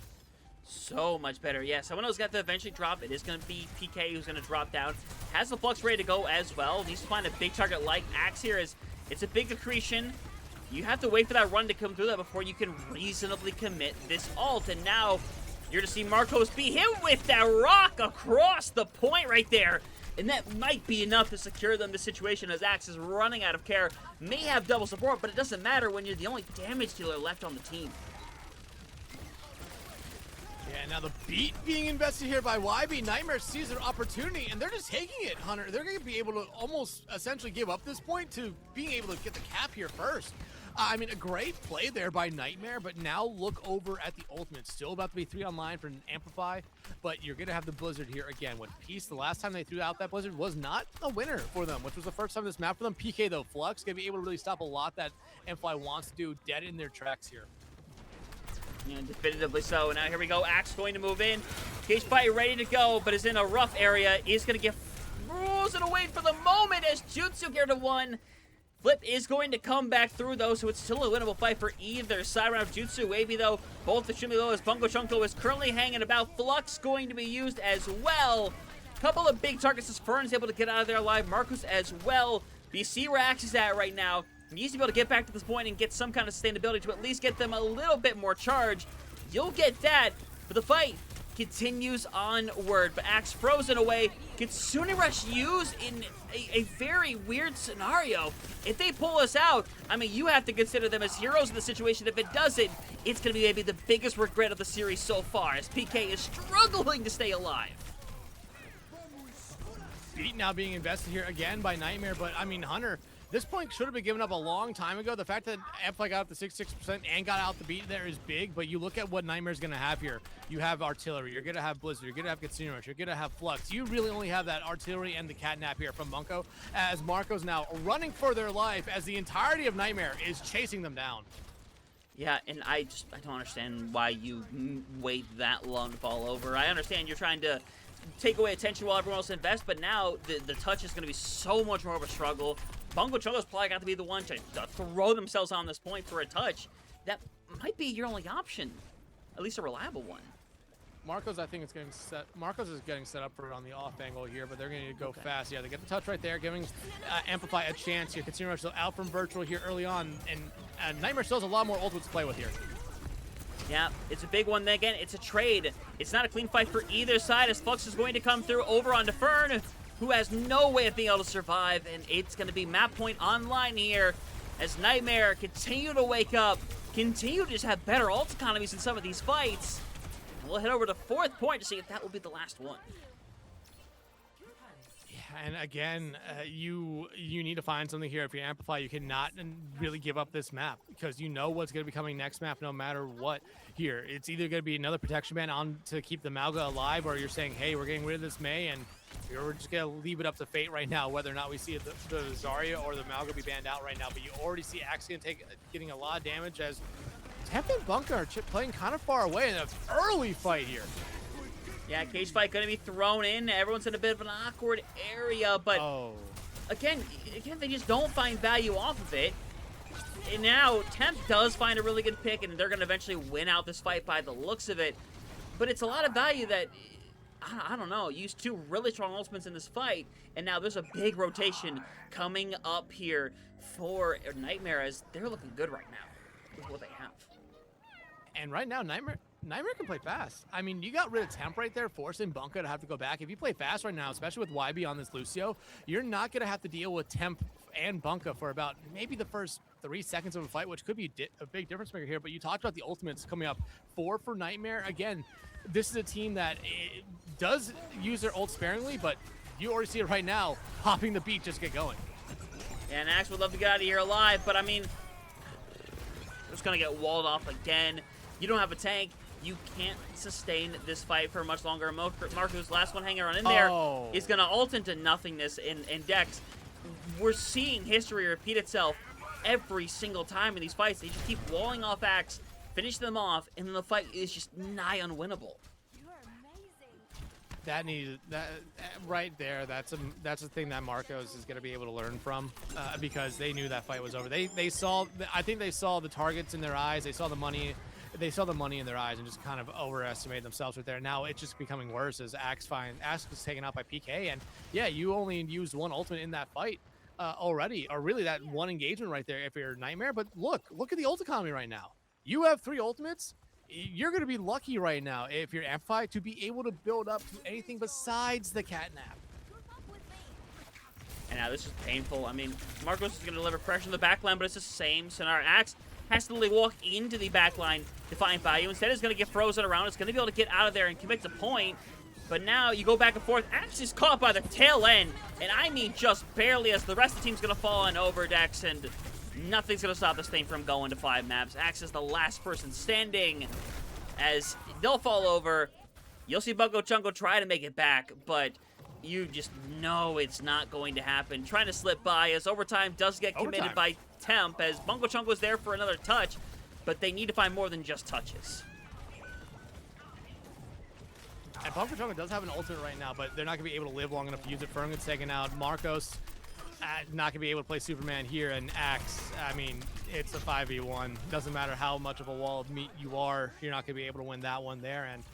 So much better. Yeah, someone who's got to eventually drop. It is going to be PK who's going to drop down. Has the Flux ready to go as well. Needs to find a big target like Axe here. It's a big accretion. You have to wait for that run to come through that before you can reasonably commit this ult. And now you're to see Marcos be hit with that rock across the point right there. And that might be enough to secure them the situation as Axe is running out of care. May have double support, but it doesn't matter when you're the only damage dealer left on the team. Yeah, now the beat being invested here by YB. Nightmare sees their opportunity, and they're just taking it, Hunter. They're going to be able to almost essentially give up this point to being able to get the cap here first. I mean, a great play there by Nightmare, but now look over at the ultimate. Still about to be 3 online for an Amplify, but you're going to have the Blizzard here again. With Peace, the last time they threw out that Blizzard was not a winner for them, which was the first time this map for them. PK, though, Flux, going to be able to really stop a lot that Amplify wants to do, dead in their tracks here. Yeah, definitively so. Now here we go. Axe going to move in. Cage fight ready to go, but is in a rough area. Is going to get frozen away for the moment as Jutsu here to 1. Flip is going to come back through, though, so it's still a winnable fight for either side. Round of Jutsu, Wavy, though, both extremely low as Bungo Chunko is currently hanging about. Flux going to be used as well. Couple of big targets as Fern's able to get out of there alive. Marcus as well. But you see where Axe is at right now. He needs to be able to get back to this point and get some kind of sustainability to at least get them a little bit more charge. You'll get that, but the fight continues onward. But Axe frozen away. Kitsune Rush used in a very weird scenario. If they pull us out, I mean, you have to consider them as heroes in the situation. If it doesn't, it's going to be maybe the biggest regret of the series so far, as PK is struggling to stay alive. Beat now being invested here again by Nightmare, but I mean, Hunter, this point should have been given up a long time ago. The fact that Amplify got up to 66% and got out the beat there is big, but you look at what Nightmare's going to have here. You have Artillery, you're going to have Blizzard, you're going to have Kitsune Rush, you're going to have Flux. You really only have that Artillery and the Catnap here from Bunko, as Marco's now running for their life as the entirety of Nightmare is chasing them down. Yeah, and I don't understand why you wait that long to fall over. I understand you're trying to take away attention while everyone else invests, but now the touch is going to be so much more of a struggle. Bungo Chunko's probably got to be the one to throw themselves on this point for a touch. That might be your only option, at least a reliable one. Marcos, I think it's getting set. Marcos is getting set up for it on the off angle here, but they're going to go fast. Yeah, they get the touch right there, giving Amplify a chance here. Kitsune Rush still out from Virtual here early on, and Nightmare still has a lot more ultimates to play with here. Yeah, it's a big one. Then again, it's a trade. It's not a clean fight for either side, as Flux is going to come through over onto Fern, who has no way of being able to survive, and it's going to be map point online here as Nightmare continue to wake up, continue to just have better ult economies in some of these fights. And we'll head over to 4th point to see if that will be the last one. And again, you need to find something here. If you Amplify, you cannot really give up this map because you know what's going to be coming next map no matter what here. It's either going to be another protection ban on to keep the Malga alive, or you're saying, hey, we're getting rid of this Mei, and we're just going to leave it up to fate right now, whether or not we see the Zarya or the Malga be banned out right now. But you already see Axe getting a lot of damage as Temp and Bunker are playing kind of far away in an early fight here. Yeah, cage fight going to be thrown in. Everyone's in a bit of an awkward area, but again, they just don't find value off of it. And now Temp does find a really good pick, and they're going to eventually win out this fight by the looks of it. But it's a lot of value that, I don't know, used 2 really strong ultimates in this fight, and now there's a big rotation coming up here for Nightmare as they're looking good right now with what they have. And right now, Nightmare can play fast. I mean, you got rid of Temp right there, forcing Bunka to have to go back. If you play fast right now, especially with YB on this Lucio, you're not going to have to deal with Temp and Bunka for about maybe the first 3 seconds of a fight, which could be a big difference maker here. But you talked about the ultimates coming up. 4 for Nightmare. Again, this is a team that does use their ult sparingly, but you already see it right now, popping the beat, just get going. Yeah, and Axe would love to get out of here alive, but I mean, they're just going to get walled off again. You don't have a tank. You can't sustain this fight for much longer. Marco's last one hanging around in there is going to ult into nothingness in Dex. We're seeing history repeat itself every single time in these fights. They just keep walling off Axe, finish them off, and then the fight is just nigh unwinnable. That right there. That's a thing that Marcos is going to be able to learn from, because they knew that fight was over. They saw. I think they saw the targets in their eyes. They saw the money. They saw the money in their eyes and just kind of overestimated themselves right there. Now it's just becoming worse as Axe is taken out by PK, and yeah, you only used one ultimate in that fight already, or really that one engagement right there if you're Nightmare. But look at the ult economy right now. You have 3 ultimates. You're going to be lucky right now if you're Amplify to be able to build up to anything besides the catnap. And now this is painful. I mean, Marcos is going to deliver pressure in the backline, but it's the same scenario. Axe has to literally walk into the backline to find value. Instead, it's going to get frozen around. It's going to be able to get out of there and commit to point. But now you go back and forth. Axe is caught by the tail end, and I mean just barely, as the rest of the team's going to fall on over Dex, and nothing's going to stop this thing from going to 5 maps. Axe is the last person standing as they'll fall over. You'll see Bungo Chungo try to make it back, but you just know it's not going to happen. Trying to slip by as overtime does get committed by Temp, as Bungo Chungo is there for another touch, but they need to find more than just touches. And Bungo Chungo does have an ultimate right now, but they're not going to be able to live long enough to use it. Ferng's taken out. Marcos not going to be able to play Superman here, and Axe, I mean, it's a 5v1. Doesn't matter how much of a wall of meat you are, you're not going to be able to win that one there. And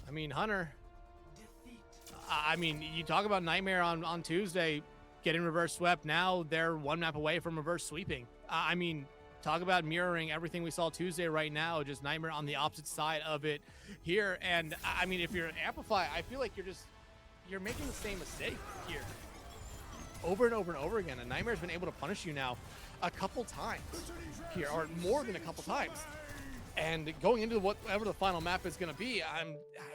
I mean, Hunter, I mean, you talk about Nightmare on Tuesday getting reverse swept. Now they're 1 map away from reverse sweeping. I mean, talk about mirroring everything we saw Tuesday right now, just Nightmare on the opposite side of it here. And I mean, if you're Amplify, I feel like you're making the same mistake here over and over and over again. And Nightmare's been able to punish you now a couple times here, or more than a couple times. And going into whatever the final map is going to be, I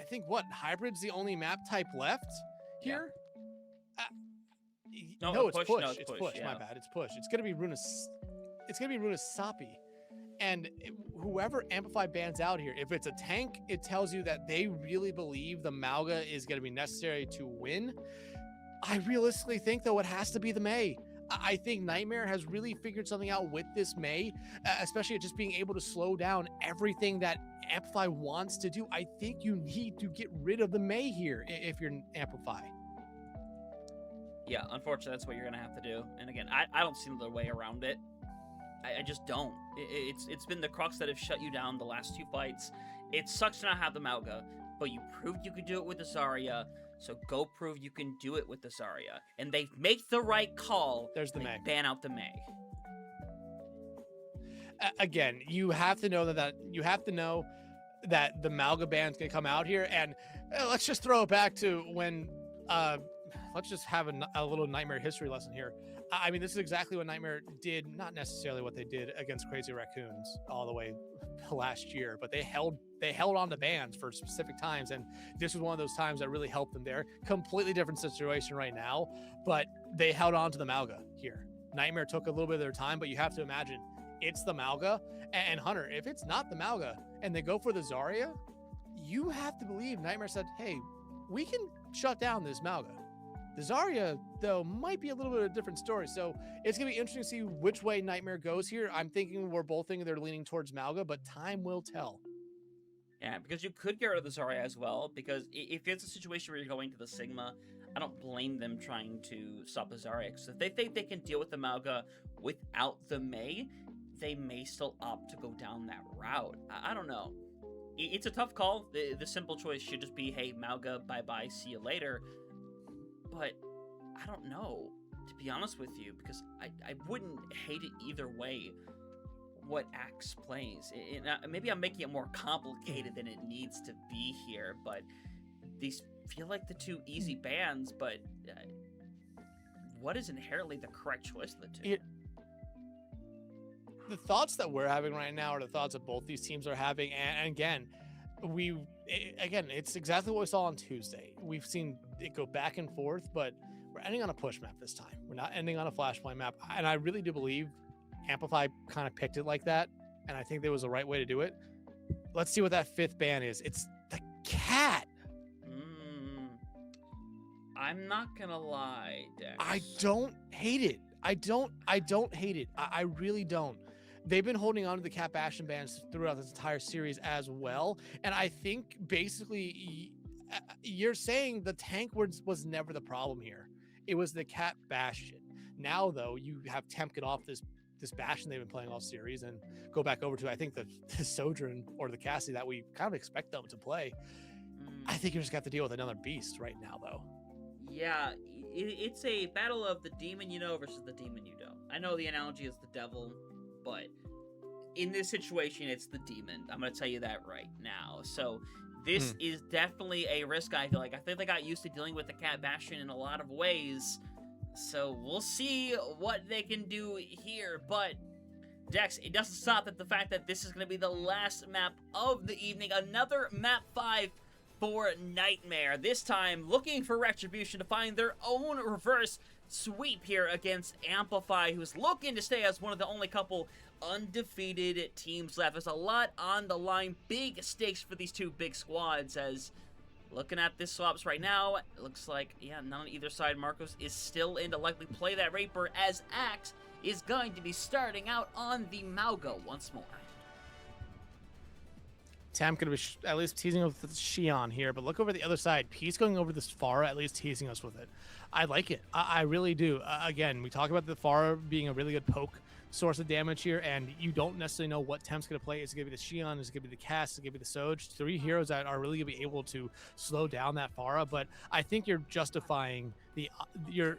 think Hybrid's the only map type left here. Yeah. No, it's push. No, it's push. Yeah. My bad. It's push. It's gonna be Runa Sapi, and whoever Amplify bans out here, if it's a tank, it tells you that they really believe the Mauga is gonna be necessary to win. I realistically think though it has to be the Mei. I think Nightmare has really figured something out with this Mei, especially just being able to slow down everything that Amplify wants to do. I think you need to get rid of the Mei here if you're Amplify. Yeah, unfortunately, that's what you're going to have to do. And again, I don't see another way around it. I just don't. It's been the crux that have shut you down the last 2 fights. It sucks to not have the Mauga, but you proved you could do it with the Zarya, so go prove you can do it with the Zarya. And they make the right call. There's the Mei. Ban out the Mei. Again, you have to know that the Mauga ban's gonna come out here, and let's just throw it back to when let's just have a little Nightmare history lesson here. I mean, this is exactly what Nightmare did, not necessarily what they did against Crazy Raccoons all the way last year, but they held on to bans for specific times, and this was one of those times that really helped them there. Completely different situation right now, but they held on to the Mauga here. Nightmare took a little bit of their time, but you have to imagine it's the Mauga. And Hunter, if it's not the Mauga and they go for the Zarya, you have to believe Nightmare said, hey, we can shut down this Mauga. The Zarya, though, might be a little bit of a different story. So it's going to be interesting to see which way Nightmare goes here. We're both thinking they're leaning towards Mauga, but time will tell. Yeah, because you could get rid of the Zarya as well, because if it's a situation where you're going to the Sigma, I don't blame them trying to stop the Zarya. Because if they think they can deal with the Mauga without the Mei, they may still opt to go down that route. I don't know. It's a tough call. The simple choice should just be, hey, Mauga, bye-bye, see you later. But I don't know, to be honest with you, because I wouldn't hate it either way what Axe plays. Maybe I'm making it more complicated than it needs to be here, but these feel like the 2 easy bans, but what is inherently the correct choice of the 2? The thoughts that we're having right now are the thoughts that both these teams are having, and again, it's exactly what we saw on Tuesday. We've seen it go back and forth, but we're ending on a push map this time. We're not ending on a flashpoint map, and I really do believe Amplify kind of picked it like that, and I think there was the right way to do it. let's see what that 5th ban is. It's the cat. I'm not gonna lie, Dex. I don't hate it. I don't hate it. I really don't. They've been holding on to the cat Bastion bans throughout this entire series as well. And I think basically you're saying the tank was never the problem here. It was the cat Bastion. Now, though, you have Temp get off this Bastion they've been playing all series and go back over to, I think, the Sojourn or the Cassie that we kind of expect them to play. I think you just got to deal with another beast right now, though. Yeah, it's a battle of the demon you know versus the demon you don't. I know the analogy is the devil, but in this situation, it's the demon. I'm going to tell you that right now. So this is definitely a risk, I feel like. I think they got used to dealing with the cat Bastion in a lot of ways. So we'll see what they can do here. But, Dex, it doesn't stop at the fact that this is going to be the last map of the evening. Another map 5 for Nightmare. This time, looking for Retribution to find their own reverse sweep here against Amplify, who's looking to stay as one of the only couple undefeated teams left. There's a lot on the line. Big stakes for these two big squads, as looking at this swaps right now, it looks like, yeah, none on either side. Marcos is still in to likely play that Raper, as Axe is going to be starting out on the Mauga once more. Tam going to be at least teasing us with Xion here, but look over the other side. Peace going over this Pharah, at least teasing us with it. I like it. I really do. Again, we talk about the Pharah being a really good poke source of damage here, and you don't necessarily know what Temp's going to play. Is it going to be the Xion? Is it going to be the Cass? Is it going to be the Soj? 3 heroes that are really going to be able to slow down that Pharah, but I think you're justifying the you're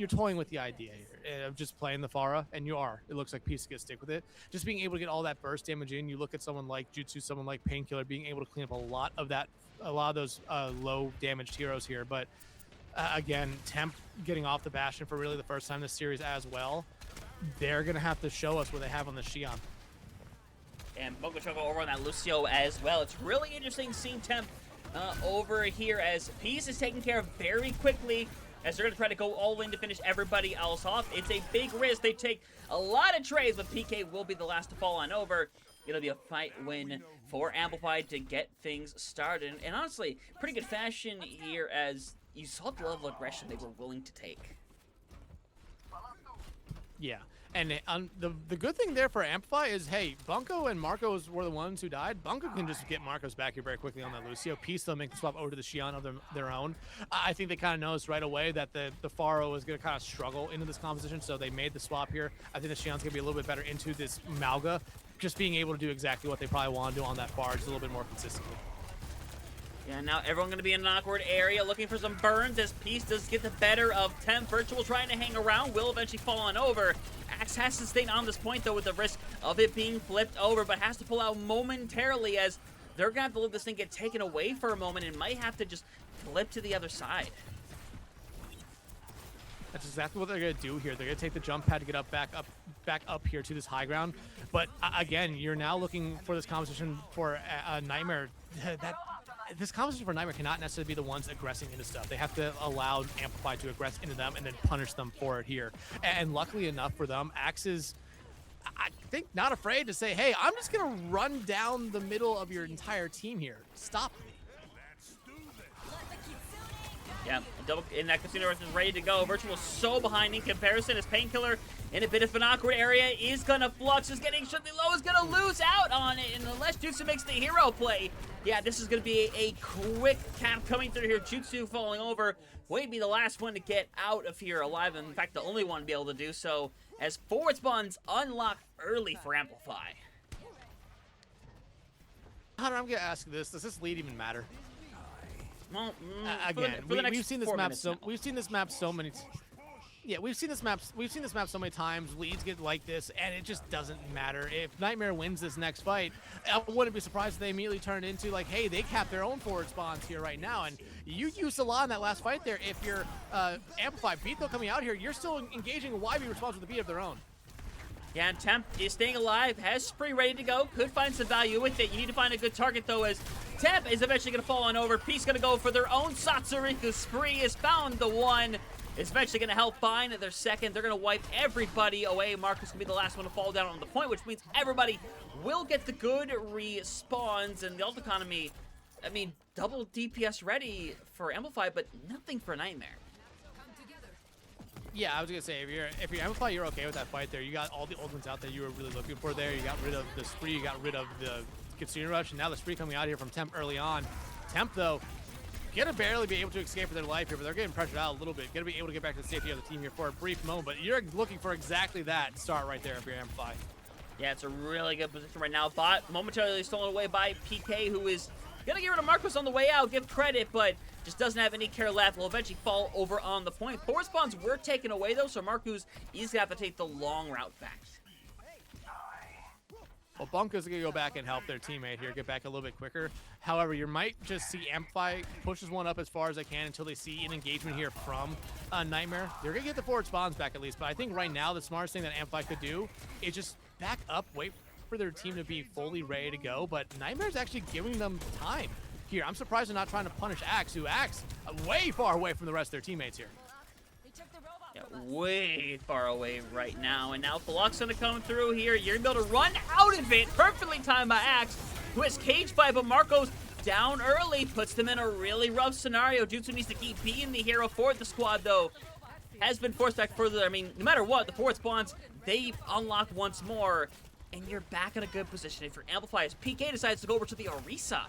toying with the idea here of just playing the Pharah, and you are. It looks like Peace is going to stick with it. Just being able to get all that burst damage in. You look at someone like Jutsu, someone like Painkiller, being able to clean up a lot of those low damaged heroes here, but again, Temp getting off the Bastion for really the first time this series as well. They're going to have to show us what they have on the Xion. And Boko Choco over on that Lucio as well. It's really interesting seeing Temp over here as Peace is taken care of very quickly, as they're going to try to go all in to finish everybody else off. It's a big risk. They take a lot of trades, but PK will be the last to fall on over. It'll be a fight win for Amplify to get things started. And honestly, pretty good fashion here, as you saw the level of aggression they were willing to take. Yeah, and the good thing there for Amplify is, hey, Bunko and Marcos were the ones who died. Bunko can just get Marcos back here very quickly on that Lucio. Peace, they'll make the swap over to the Xion of their own. I think they kind of noticed right away that the Pharaoh was going to kind of struggle into this composition, so they made the swap here. I think the Xion's going to be a little bit better into this Mauga, just being able to do exactly what they probably want to do on that bar, just a little bit more consistently. Yeah, now everyone going to be in an awkward area looking for some burns, as Peace does get the better of Temp. Virtual trying to hang around, will eventually fall on over. Axe has to stay on this point, though, with the risk of it being flipped over, but has to pull out momentarily, as they're going to have to let this thing get taken away for a moment and might have to just flip to the other side. That's exactly what they're going to do here. They're going to take the jump pad to get back up here to this high ground. But again, you're now looking for this composition for Nightmare. This composition for Nightmare cannot necessarily be the ones aggressing into stuff. They have to allow Amplify to aggress into them and then punish them for it here. And luckily enough for them, Axe is, I think, not afraid to say, hey, I'm just going to run down the middle of your entire team here. Stop me. Yeah, double in that casino is ready to go. Virtual so behind in comparison as Painkiller in a bit of an awkward area is gonna flux, is getting extremely low, is gonna lose out on it, and unless Jutsu makes the hero play, yeah, this is gonna be a quick cap coming through here. Jutsu falling over, Wade be the last one to get out of here alive, and in fact the only one to be able to do so, as forward spawns unlock early for Amplify. Hunter, I'm gonna ask you this: does this lead even matter? Well, Again, we've seen this map so many. Yeah, we've seen this map so many times. Leads get like this, and it just doesn't matter. If Nightmare wins this next fight, I wouldn't be surprised if they immediately turn it into like, hey, they cap their own forward spawns here right now. And you used a lot in that last fight there. If you're Amplified beat though coming out here, you're still engaging a YB response with a beat of their own. Yeah, and Temp is staying alive, has Spree ready to go, could find some value with it. You need to find a good target, though, as Temp is eventually going to fall on over. Peace going to go for their own Satsuriku. Spree has found the one. is eventually going to help find their second. They're going to wipe everybody away. Marcus will be the last one to fall down on the point, which means everybody will get the good respawns. And the ult economy, I mean, double DPS ready for Amplify, but nothing for Nightmare. Yeah, I was gonna say, if you're Amplify, you're okay with that fight there. You got all the ultimates out there you were really looking for there. You got rid of the spree, you got rid of the Kitsune Rush, and now the spree coming out here from Temp early on. Temp, though, gonna barely be able to escape for their life here, but they're getting pressured out a little bit. Gonna be able to get back to the safety of the team here for a brief moment, but you're looking for exactly that start right there if you're Amplify. Yeah, it's a really good position right now. Bot momentarily stolen away by PK, who is gonna get rid of Marcos on the way out, give credit, but just doesn't have any care left. Will eventually fall over on the point. Forward spawns were taken away, though, so Marcus is gonna have to take the long route back. Well, Bunko's going to go back and help their teammate here, get back a little bit quicker. However, you might just see Amplify pushes one up as far as they can until they see an engagement here from Nightmare. They're going to get the forward spawns back at least, but I think right now the smartest thing that Amplify could do is just back up, wait for their team to be fully ready to go, but Nightmare's actually giving them time here. I'm surprised they're not trying to punish Axe, who Axe way far away from the rest of their teammates here. Yeah, way far away right now, and now Flux gonna come through here. You're gonna be able to run out of it. Perfectly timed by Axe, who is caged by, but Marcos down early, puts them in a really rough scenario. Jutsu needs to keep being the hero for the squad, though. Has been forced back further. I mean, no matter what, the forward spawns, they unlock once more, and you're back in a good position. If you're Amplify, as PK decides to go over to the Orisa.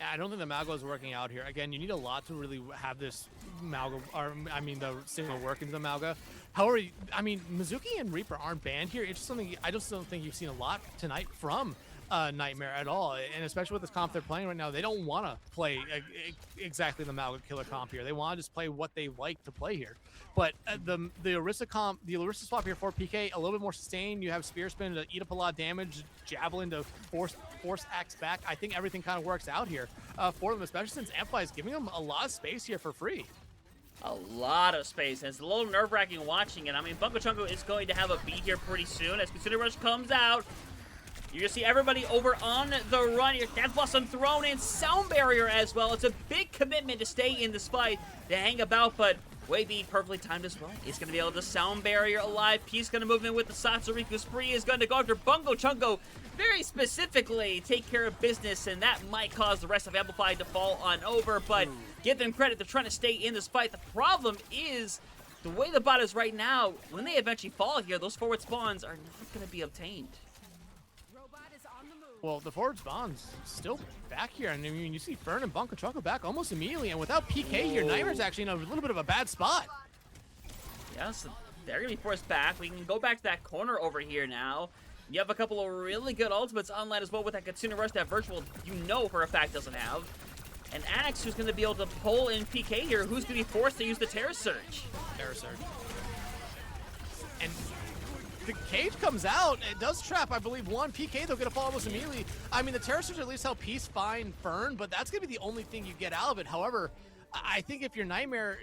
I don't think the Malgo is working out here. Again, you need a lot to really have this Malgo, or I mean the signal work into the Malga. However, I mean, Mizuki and Reaper aren't banned here. It's just something I just don't think you've seen a lot tonight from Nightmare at all. And especially with this comp they're playing right now, they don't want to play exactly the Malga killer comp here. They want to just play what they like to play here. But the Orisa comp, the Orisa swap here for PK, a little bit more sustained. You have Spear Spin to eat up a lot of damage, Javelin to force Axe back. I think everything kind of works out here for them, especially since Amplify is giving them a lot of space here for free. A lot of space, and it's a little nerve-wracking watching it. I mean, Bunko Chunko is going to have a beat here pretty soon as Kitsune Rush comes out. You're going to see everybody over on the run here. Death Blossom thrown in, Sound Barrier as well. It's a big commitment to stay in this fight, to hang about, but Wavy perfectly timed as well. He's going to be able to Sound Barrier alive. Peace going to move in with the Satsuriku. Spree is going to go after Bunko Chunko very specifically, take care of business, and that might cause the rest of Amplify to fall on over, but give them credit. They're trying to stay in this fight. The problem is the way the bot is right now, when they eventually fall here, those forward spawns are not going to be obtained. Well, the forward spawn's still back here. And I mean, you see Fern and Bunko Chunko back almost immediately. And without PK here, Nightmare's actually in a little bit of a bad spot. Yes, they're going to be forced back. We can go back to that corner over here now. You have a couple of really good ultimates online as well with that Kitsune Rush that Virtual, you know for a fact, doesn't have. And Axe, who's going to be able to pull in PK here, who's going to be forced to use the Terror Surge. Terror Surge. And the cage comes out. It does trap, I believe, one. PK, though, going to fall almost immediately. I mean, the Terror Surge at least help Peace find Fern, but that's going to be the only thing you get out of it. However, I think if you're Nightmare,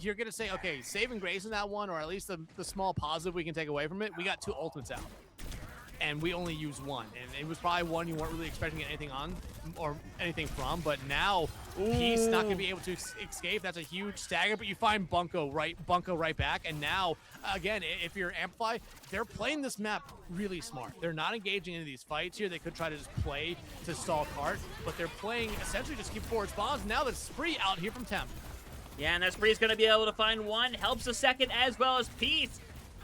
you're going to say, okay, saving grace in that one, or at least the small positive we can take away from it. We got 2 ultimates out, and we only used 1. And it was probably one you weren't really expecting to get anything on or anything from, but now Peace not going to be able to escape. That's a huge stagger, but you find Bunko right back. And now, again, if you're Amplify, they're playing this map really smart. They're not engaging into these fights here. They could try to just play to stall cart, but they're playing essentially just keep forward spawns. Now the Spree out here from Temp. Yeah, and that Spree's going to be able to find 1, helps a second as well as Peace.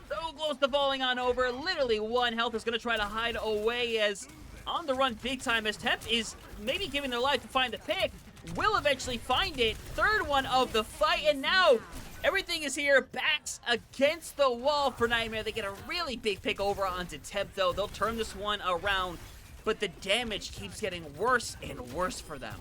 So close to falling on over. Literally 1 health is going to try to hide away as on the run big time as Temp is maybe giving their life to find the pick. Will eventually find it. 3rd one of the fight, and now everything is here. Backs against the wall for Nightmare. They get a really big pick over onto Temp, though. They'll turn this one around, but the damage keeps getting worse and worse for them.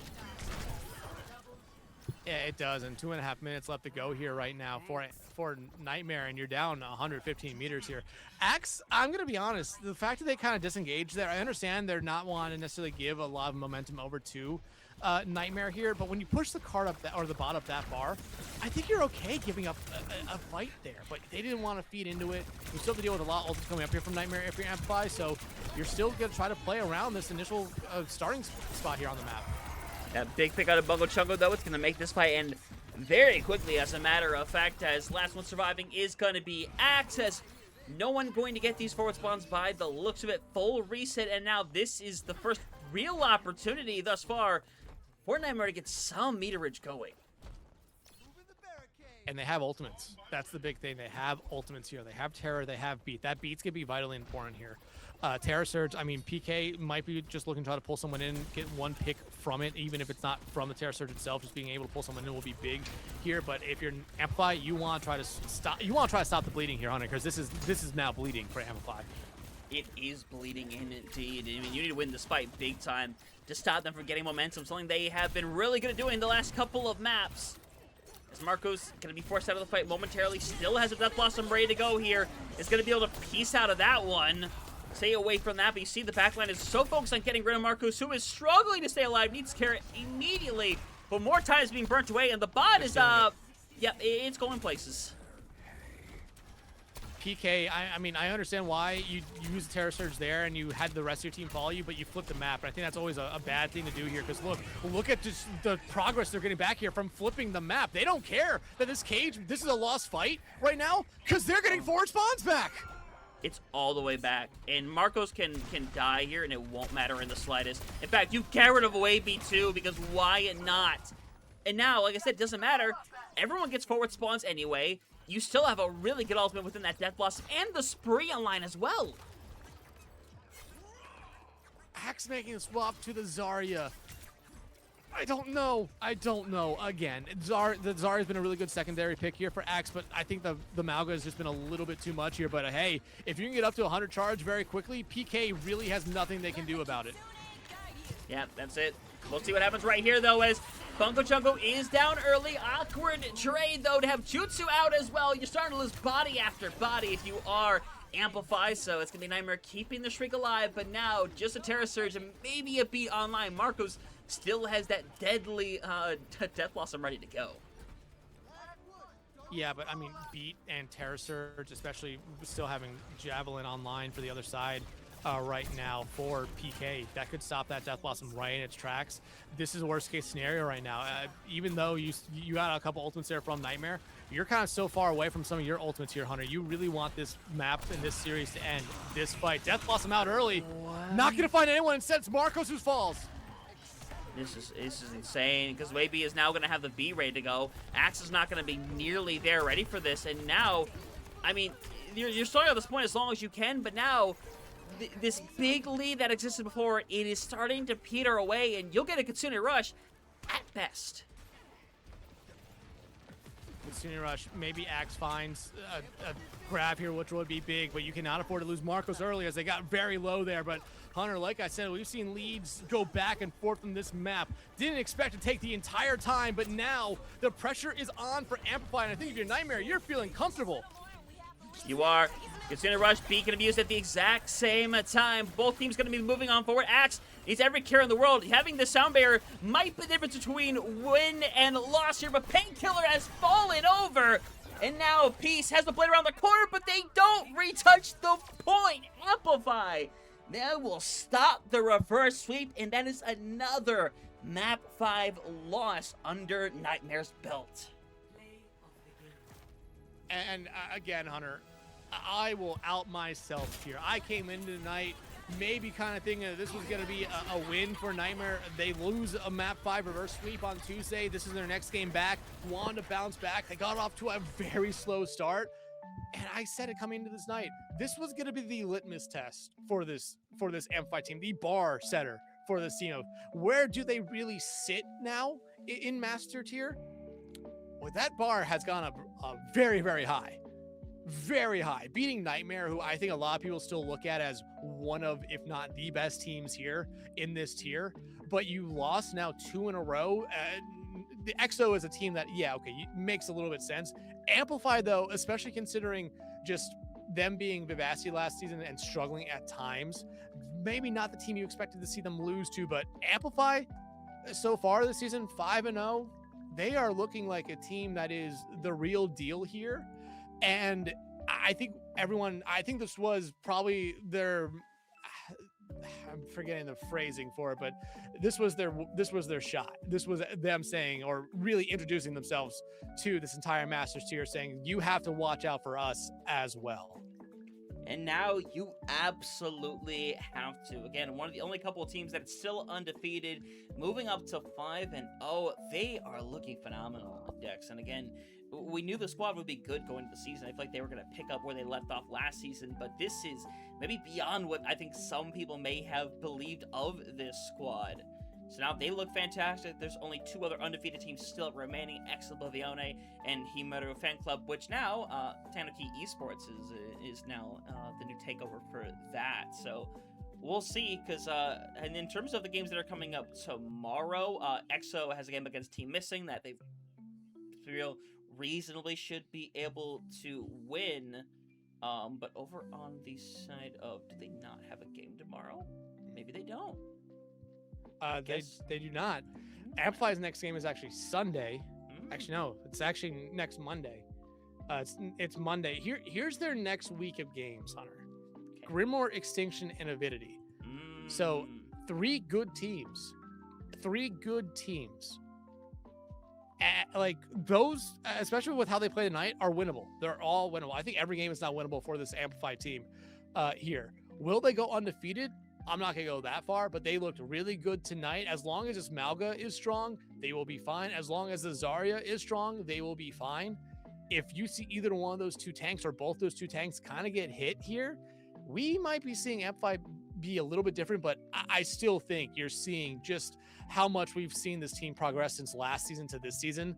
Yeah, it does, and 2.5 minutes left to go here right now for Nightmare, and you're down 115 meters here. Axe, I'm going to be honest, the fact that they kind of disengaged there, I understand they're not wanting to necessarily give a lot of momentum over to Nightmare here, but when you push the cart up or the bot up that far, I think you're okay giving up a fight there, but they didn't want to feed into it. You still have to deal with a lot of ultimates coming up here from Nightmare if you're Amplify, so you're still going to try to play around this initial starting spot here on the map. That big pick out of Bunko Chunko, though, it's going to make this fight end very quickly, as a matter of fact, as last one surviving is going to be Axe, as no one going to get these forward spawns by the looks of it. Full reset, and now this is the first real opportunity thus far for NTMR to get some meterage going. And they have ultimates. That's the big thing. They have ultimates here. They have Terror. They have Beat. That Beat's going to be vitally important here. Terror Surge, I mean, PK might be just looking to try to pull someone in, get one pick from it, even if it's not from the Terror Surge itself. Just being able to pull someone in will be big here. But if you're Amplify, you want to try to stop. You want to try to stop the bleeding here, Hunter, because this is now bleeding for Amplify. It is bleeding indeed. I mean, you need to win this fight big time to stop them from getting momentum, something they have been really good at doing the last couple of maps. As Marco's going to be forced out of the fight momentarily, still has a Death Blossom ready to go here. Is going to be able to piece out of that one. Stay away from that, but you see the backline is so focused on getting rid of Marcos, who is struggling to stay alive, needs care immediately, but more time is being burnt away, and the bot is, yep, it's going places. PK, I mean, I understand why you use the Terror Surge there and you had the rest of your team follow you, but you flipped the map. And I think that's always a bad thing to do here, because look at just the progress they're getting back here from flipping the map. They don't care that this is a lost fight right now, because they're getting forward spawns back. It's all the way back, and Marcos can die here, and it won't matter in the slightest. In fact, you get rid of away B2, because why not? And now, like I said, it doesn't matter. Everyone gets forward spawns anyway. You still have a really good ultimate within that Death Blossom and the Spree online as well. Axe making a swap to the Zarya. I don't know. Again, the Zarya's been a really good secondary pick here for Axe, but I think the Malga has just been a little bit too much here. But hey, if you can get up to 100 charge very quickly, PK really has nothing they can do about it. Yeah, that's it. We'll see what happens right here, though, as Funko Chunko is down early. Awkward trade, though, to have Jutsu out as well. You're starting to lose body after body if you are Amplify, so it's going to be NTMR keeping the streak alive, but now just a Terror Surge and maybe a Beat online. Marcos still has that deadly Death Blossom ready to go. Yeah, but I mean, Beat and Terror Surge, especially still having Javelin online for the other side right now for PK, that could stop that Death Blossom right in its tracks. This is a worst case scenario right now. Even though you got a couple ultimates there from NTMR, you're kind of so far away from some of your ultimates here, Hunter. You really want this map and this series to end this fight. Death Blossom out early. What? Not going to find anyone. Instead, it's Marcos who falls. This is insane, because Wavy is now going to have the B ready to go. Axe is not going to be nearly there ready for this, and now, I mean, you're starting at this point as long as you can, but now this big lead that existed before, it is starting to peter away, and you'll get a Kitsune Rush at best. Kitsune Rush, maybe Axe finds a grab here, which would be big, but you cannot afford to lose Marcos early as they got very low there. But Hunter, like I said, we've seen leads go back and forth from this map. Didn't expect to take the entire time, but now the pressure is on for Amplify, and I think if you're NTMR, you're feeling comfortable. You are. Kitsune Rush, Beat going to be used at the exact same time. Both teams going to be moving on forward. Axe needs every care in the world. Having the sound barrier might be the difference between win and loss here, but Painkiller has fallen over. And now Peace has the blade around the corner, but they don't retouch the point. Amplify. That will stop the reverse sweep, and that is another Map 5 loss under NTMR's belt. And again, Hunter, I will out myself here. I came into tonight maybe kind of thinking that this was going to be a win for NTMR. They lose a Map 5 reverse sweep on Tuesday. This is their next game back. Want to bounce back. They got off to a very slow start. And I said it coming into this night, this was going to be the litmus test for this Amplify team, the bar setter for this team. Where do they really sit now in Master Tier? Well, that bar has gone up very, very high. Very high. Beating NTMR, who I think a lot of people still look at as one of, if not the best teams here in this tier. But you lost now 2 in a row. The EXO is a team that, yeah, okay, makes a little bit sense. Amplify, though, especially considering just them being Vivacity last season and struggling at times, maybe not the team you expected to see them lose to, but Amplify, so far this season, 5-0, they are looking like a team that is the real deal here. And I think this was probably I'm forgetting the phrasing for it, but this was their shot. This was them saying, or really introducing themselves to this entire Masters tier, saying you have to watch out for us as well. And now you absolutely have to. Again, one of the only couple of teams that's still undefeated, moving up to 5-0. They are looking phenomenal, Dex. And again, we knew the squad would be good going into the season. I feel like they were going to pick up where they left off last season, but this is maybe beyond what I think some people may have believed of this squad. So now they look fantastic. There's only 2 other undefeated teams still remaining, Ex Oblivione and Himeru Fan Club, which now Tanuki Esports is now the new takeover for that. So we'll see, because and in terms of the games that are coming up tomorrow, EXO has a game against Team Missing that they feel reasonably should be able to win. But over on the side of, do they not have a game tomorrow? Maybe they don't. They do not. Amplify's next game is actually Sunday. Actually, no, it's actually next Monday. It's Monday. Here's their next week of games, Hunter. Okay. Grimoire, Extinction, and Avidity. So 3 good teams. 3 good teams. Like those, especially with how they play tonight, are winnable. They're all winnable. I think every game is not winnable for this Amplify team here. Will they go undefeated? I'm not going to go that far, but they looked really good tonight. As long as this Malga is strong, they will be fine. As long as the Zarya is strong, they will be fine. If you see either one of those 2 tanks or both those 2 tanks kind of get hit here, we might be seeing Amplify be a little bit different, but I still think you're seeing just how much we've seen this team progress since last season to this season.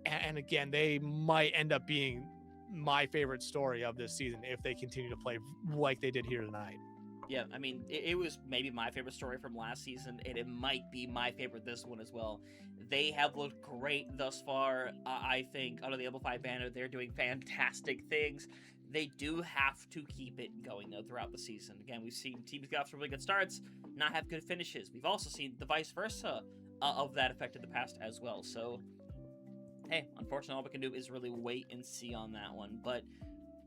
And again, they might end up being my favorite story of this season if they continue to play like they did here tonight. Yeah, I mean, it was maybe my favorite story from last season, and it might be my favorite this one as well. They have looked great thus far. I think under the Amplify banner, they're doing fantastic things. They do have to keep it going, though, throughout the season. Again, we've seen teams get off to really good starts, not have good finishes. We've also seen the vice versa of that effect in the past as well. So, hey, unfortunately, all we can do is really wait and see on that one. But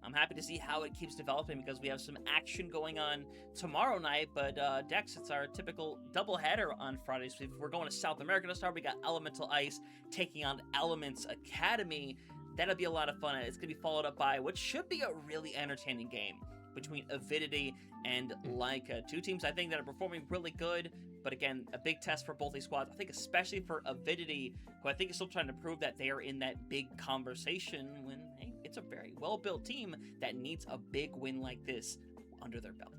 I'm happy to see how it keeps developing, because we have some action going on tomorrow night. But Dex, it's our typical doubleheader on Fridays. We're going to South America to start. We got Elemental Ice taking on Elements Academy. That'll be a lot of fun. It's going to be followed up by what should be a really entertaining game between Avidity and Leica. 2 teams I think that are performing really good, but again, a big test for both these squads. I think especially for Avidity, who I think is still trying to prove that they are in that big conversation when, hey, it's a very well-built team that needs a big win like this under their belt.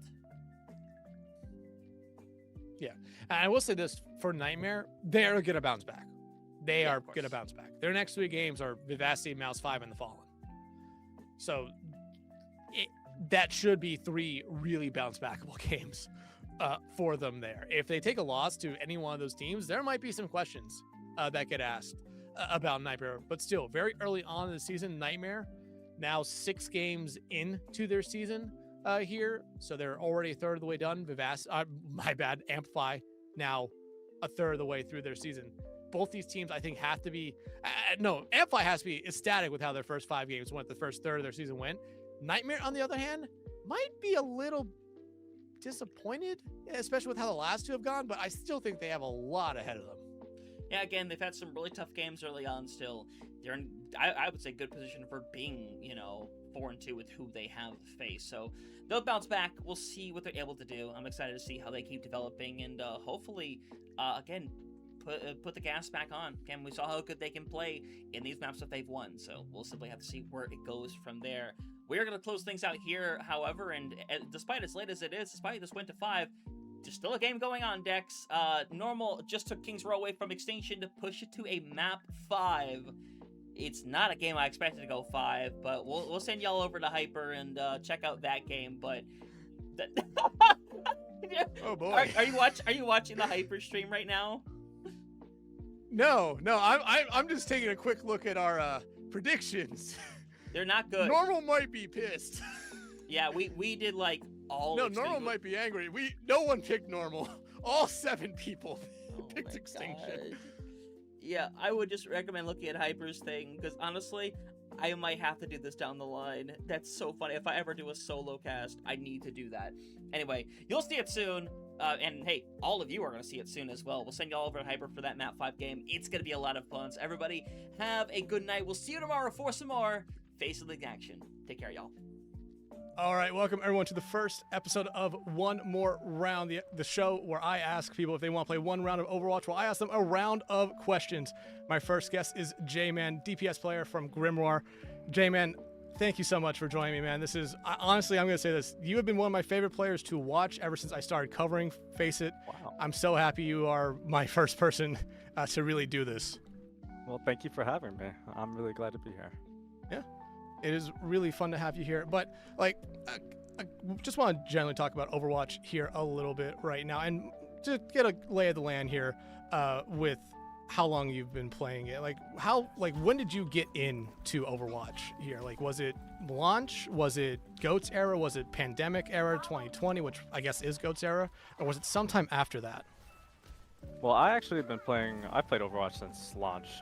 Yeah, and I will say this for Nightmare, they're going to bounce back. They are going to bounce back. Their next 3 games are Vivacity, Mouse 5, and the Fallen. So that should be 3 really bounce-backable games for them there. If they take a loss to any one of those teams, there might be some questions that get asked about Nightmare. But still, very early on in the season, Nightmare, now 6 games into their season here. So they're already a third of the way done. Amplify, now a third of the way through their season. Both these teams, I think, have to be Amplify has to be ecstatic with how their first 5 games went, the first third of their season went. Nightmare, on the other hand, might be a little disappointed, especially with how the last 2 have gone, but I still think they have a lot ahead of them. Yeah, again, they've had some really tough games early on still. They're in, I would say, good position for being, 4-2 with who they have faced. So they'll bounce back. We'll see what they're able to do. I'm excited to see how they keep developing, and hopefully, again, put the gas back on. Again, we saw how good they can play in these maps that they've won, so we'll simply have to see where it goes from there. We are going to close things out here, however, and despite as late as it is, despite this went to 5, there's still a game going on, Dex. Normal just took Kings Row away from Extinction to push it to a map 5. It's not a game I expected to go 5, but we'll send y'all over to Hyper and check out that game, but... Oh boy. Are you watching the Hyper stream right now? No, I'm just taking a quick look at our predictions. They're not good. Normal might be pissed. Yeah, we did like all. No, Normal might be angry. No one picked Normal. All 7 people picked Extinction. God. Yeah, I would just recommend looking at Hyper's thing, because honestly, I might have to do this down the line. That's so funny. If I ever do a solo cast, I need to do that. Anyway, you'll see it soon. And hey, all of you are going to see it soon as well. We'll send you all over to Hyper for that Map 5 game. It's going to be a lot of fun. So everybody, have a good night. We'll see you tomorrow for some more Faceit League action. Take care, y'all. All right, welcome everyone to the first episode of One More Round, the show where I ask people if they want to play one round of Overwatch. Well, I ask them a round of questions. My first guest is J-Man, DPS player from Grimoire. J-Man, thank you so much for joining me, man. This is, honestly, I'm going to say this. You have been one of my favorite players to watch ever since I started covering Faceit. Wow. I'm so happy you are my first person to really do this. Well, thank you for having me. I'm really glad to be here. Yeah. It is really fun to have you here, but like, I just want to generally talk about Overwatch here a little bit right now, and to get a lay of the land here with how long you've been playing it. Like, when did you get into Overwatch here? Like, was it launch? Was it GOATS era? Was it pandemic era 2020, which I guess is GOATS era, or was it sometime after that? Well, I played Overwatch since launch.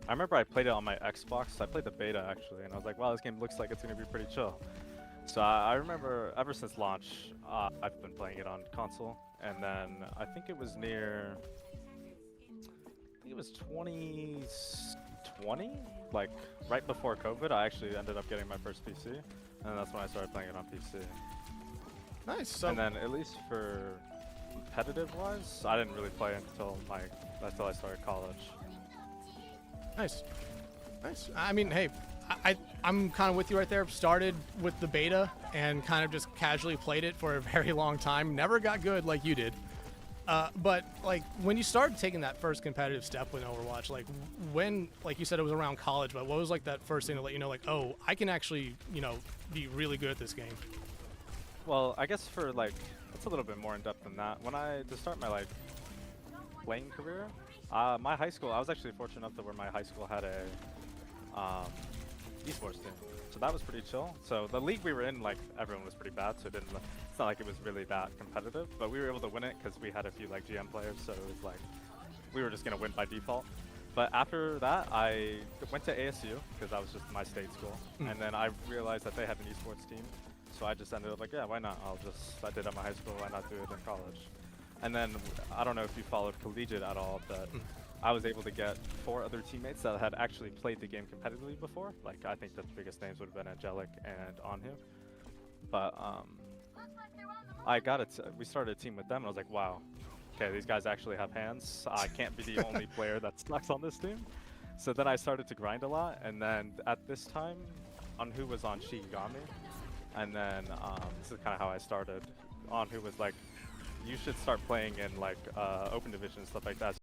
I remember I played it on my Xbox. I played the beta actually, and I was like, wow, this game looks like it's gonna be pretty chill. So I remember ever since launch, I've been playing it on console, and then I think it was 2020, like right before COVID, I actually ended up getting my first PC, and that's when I started playing it on PC. Nice. So and then at least for competitive wise, I didn't really play until I started college. Nice. I mean, hey, I'm kind of with you right there. Started with the beta and kind of just casually played it for a very long time. Never got good like you did. But like when you started taking that first competitive step with Overwatch, like when, like you said, it was around college, but what was like that first thing to let you know, like, oh, I can actually, be really good at this game? Well, I guess for like, it's a little bit more in depth than that. To start my like playing career, my high school, I was actually fortunate enough to where my high school had a esports team, so that was pretty chill. So the league we were in, like everyone was pretty bad, so it's not like it was really that competitive, but we were able to win it because we had a few like GM players, so it was like we were just gonna win by default. But after that, I went to ASU because that was just my state school, and then I realized that they had an esports team, so I just ended up like, yeah, why not? I did it at my high school, why not do it in college? And then, I don't know if you followed collegiate at all, but I was able to get 4 other teammates that had actually played the game competitively before. Like, I think the biggest names would have been Angelic and Anhu. But we started a team with them, and I was like, wow, okay, these guys actually have hands. I can't be the only player that sucks on this team. So then I started to grind a lot, and then at this time, Anhu was on Shigami. And then, this is kind of how I started. Anhu was like, you should start playing in like open division and stuff like that.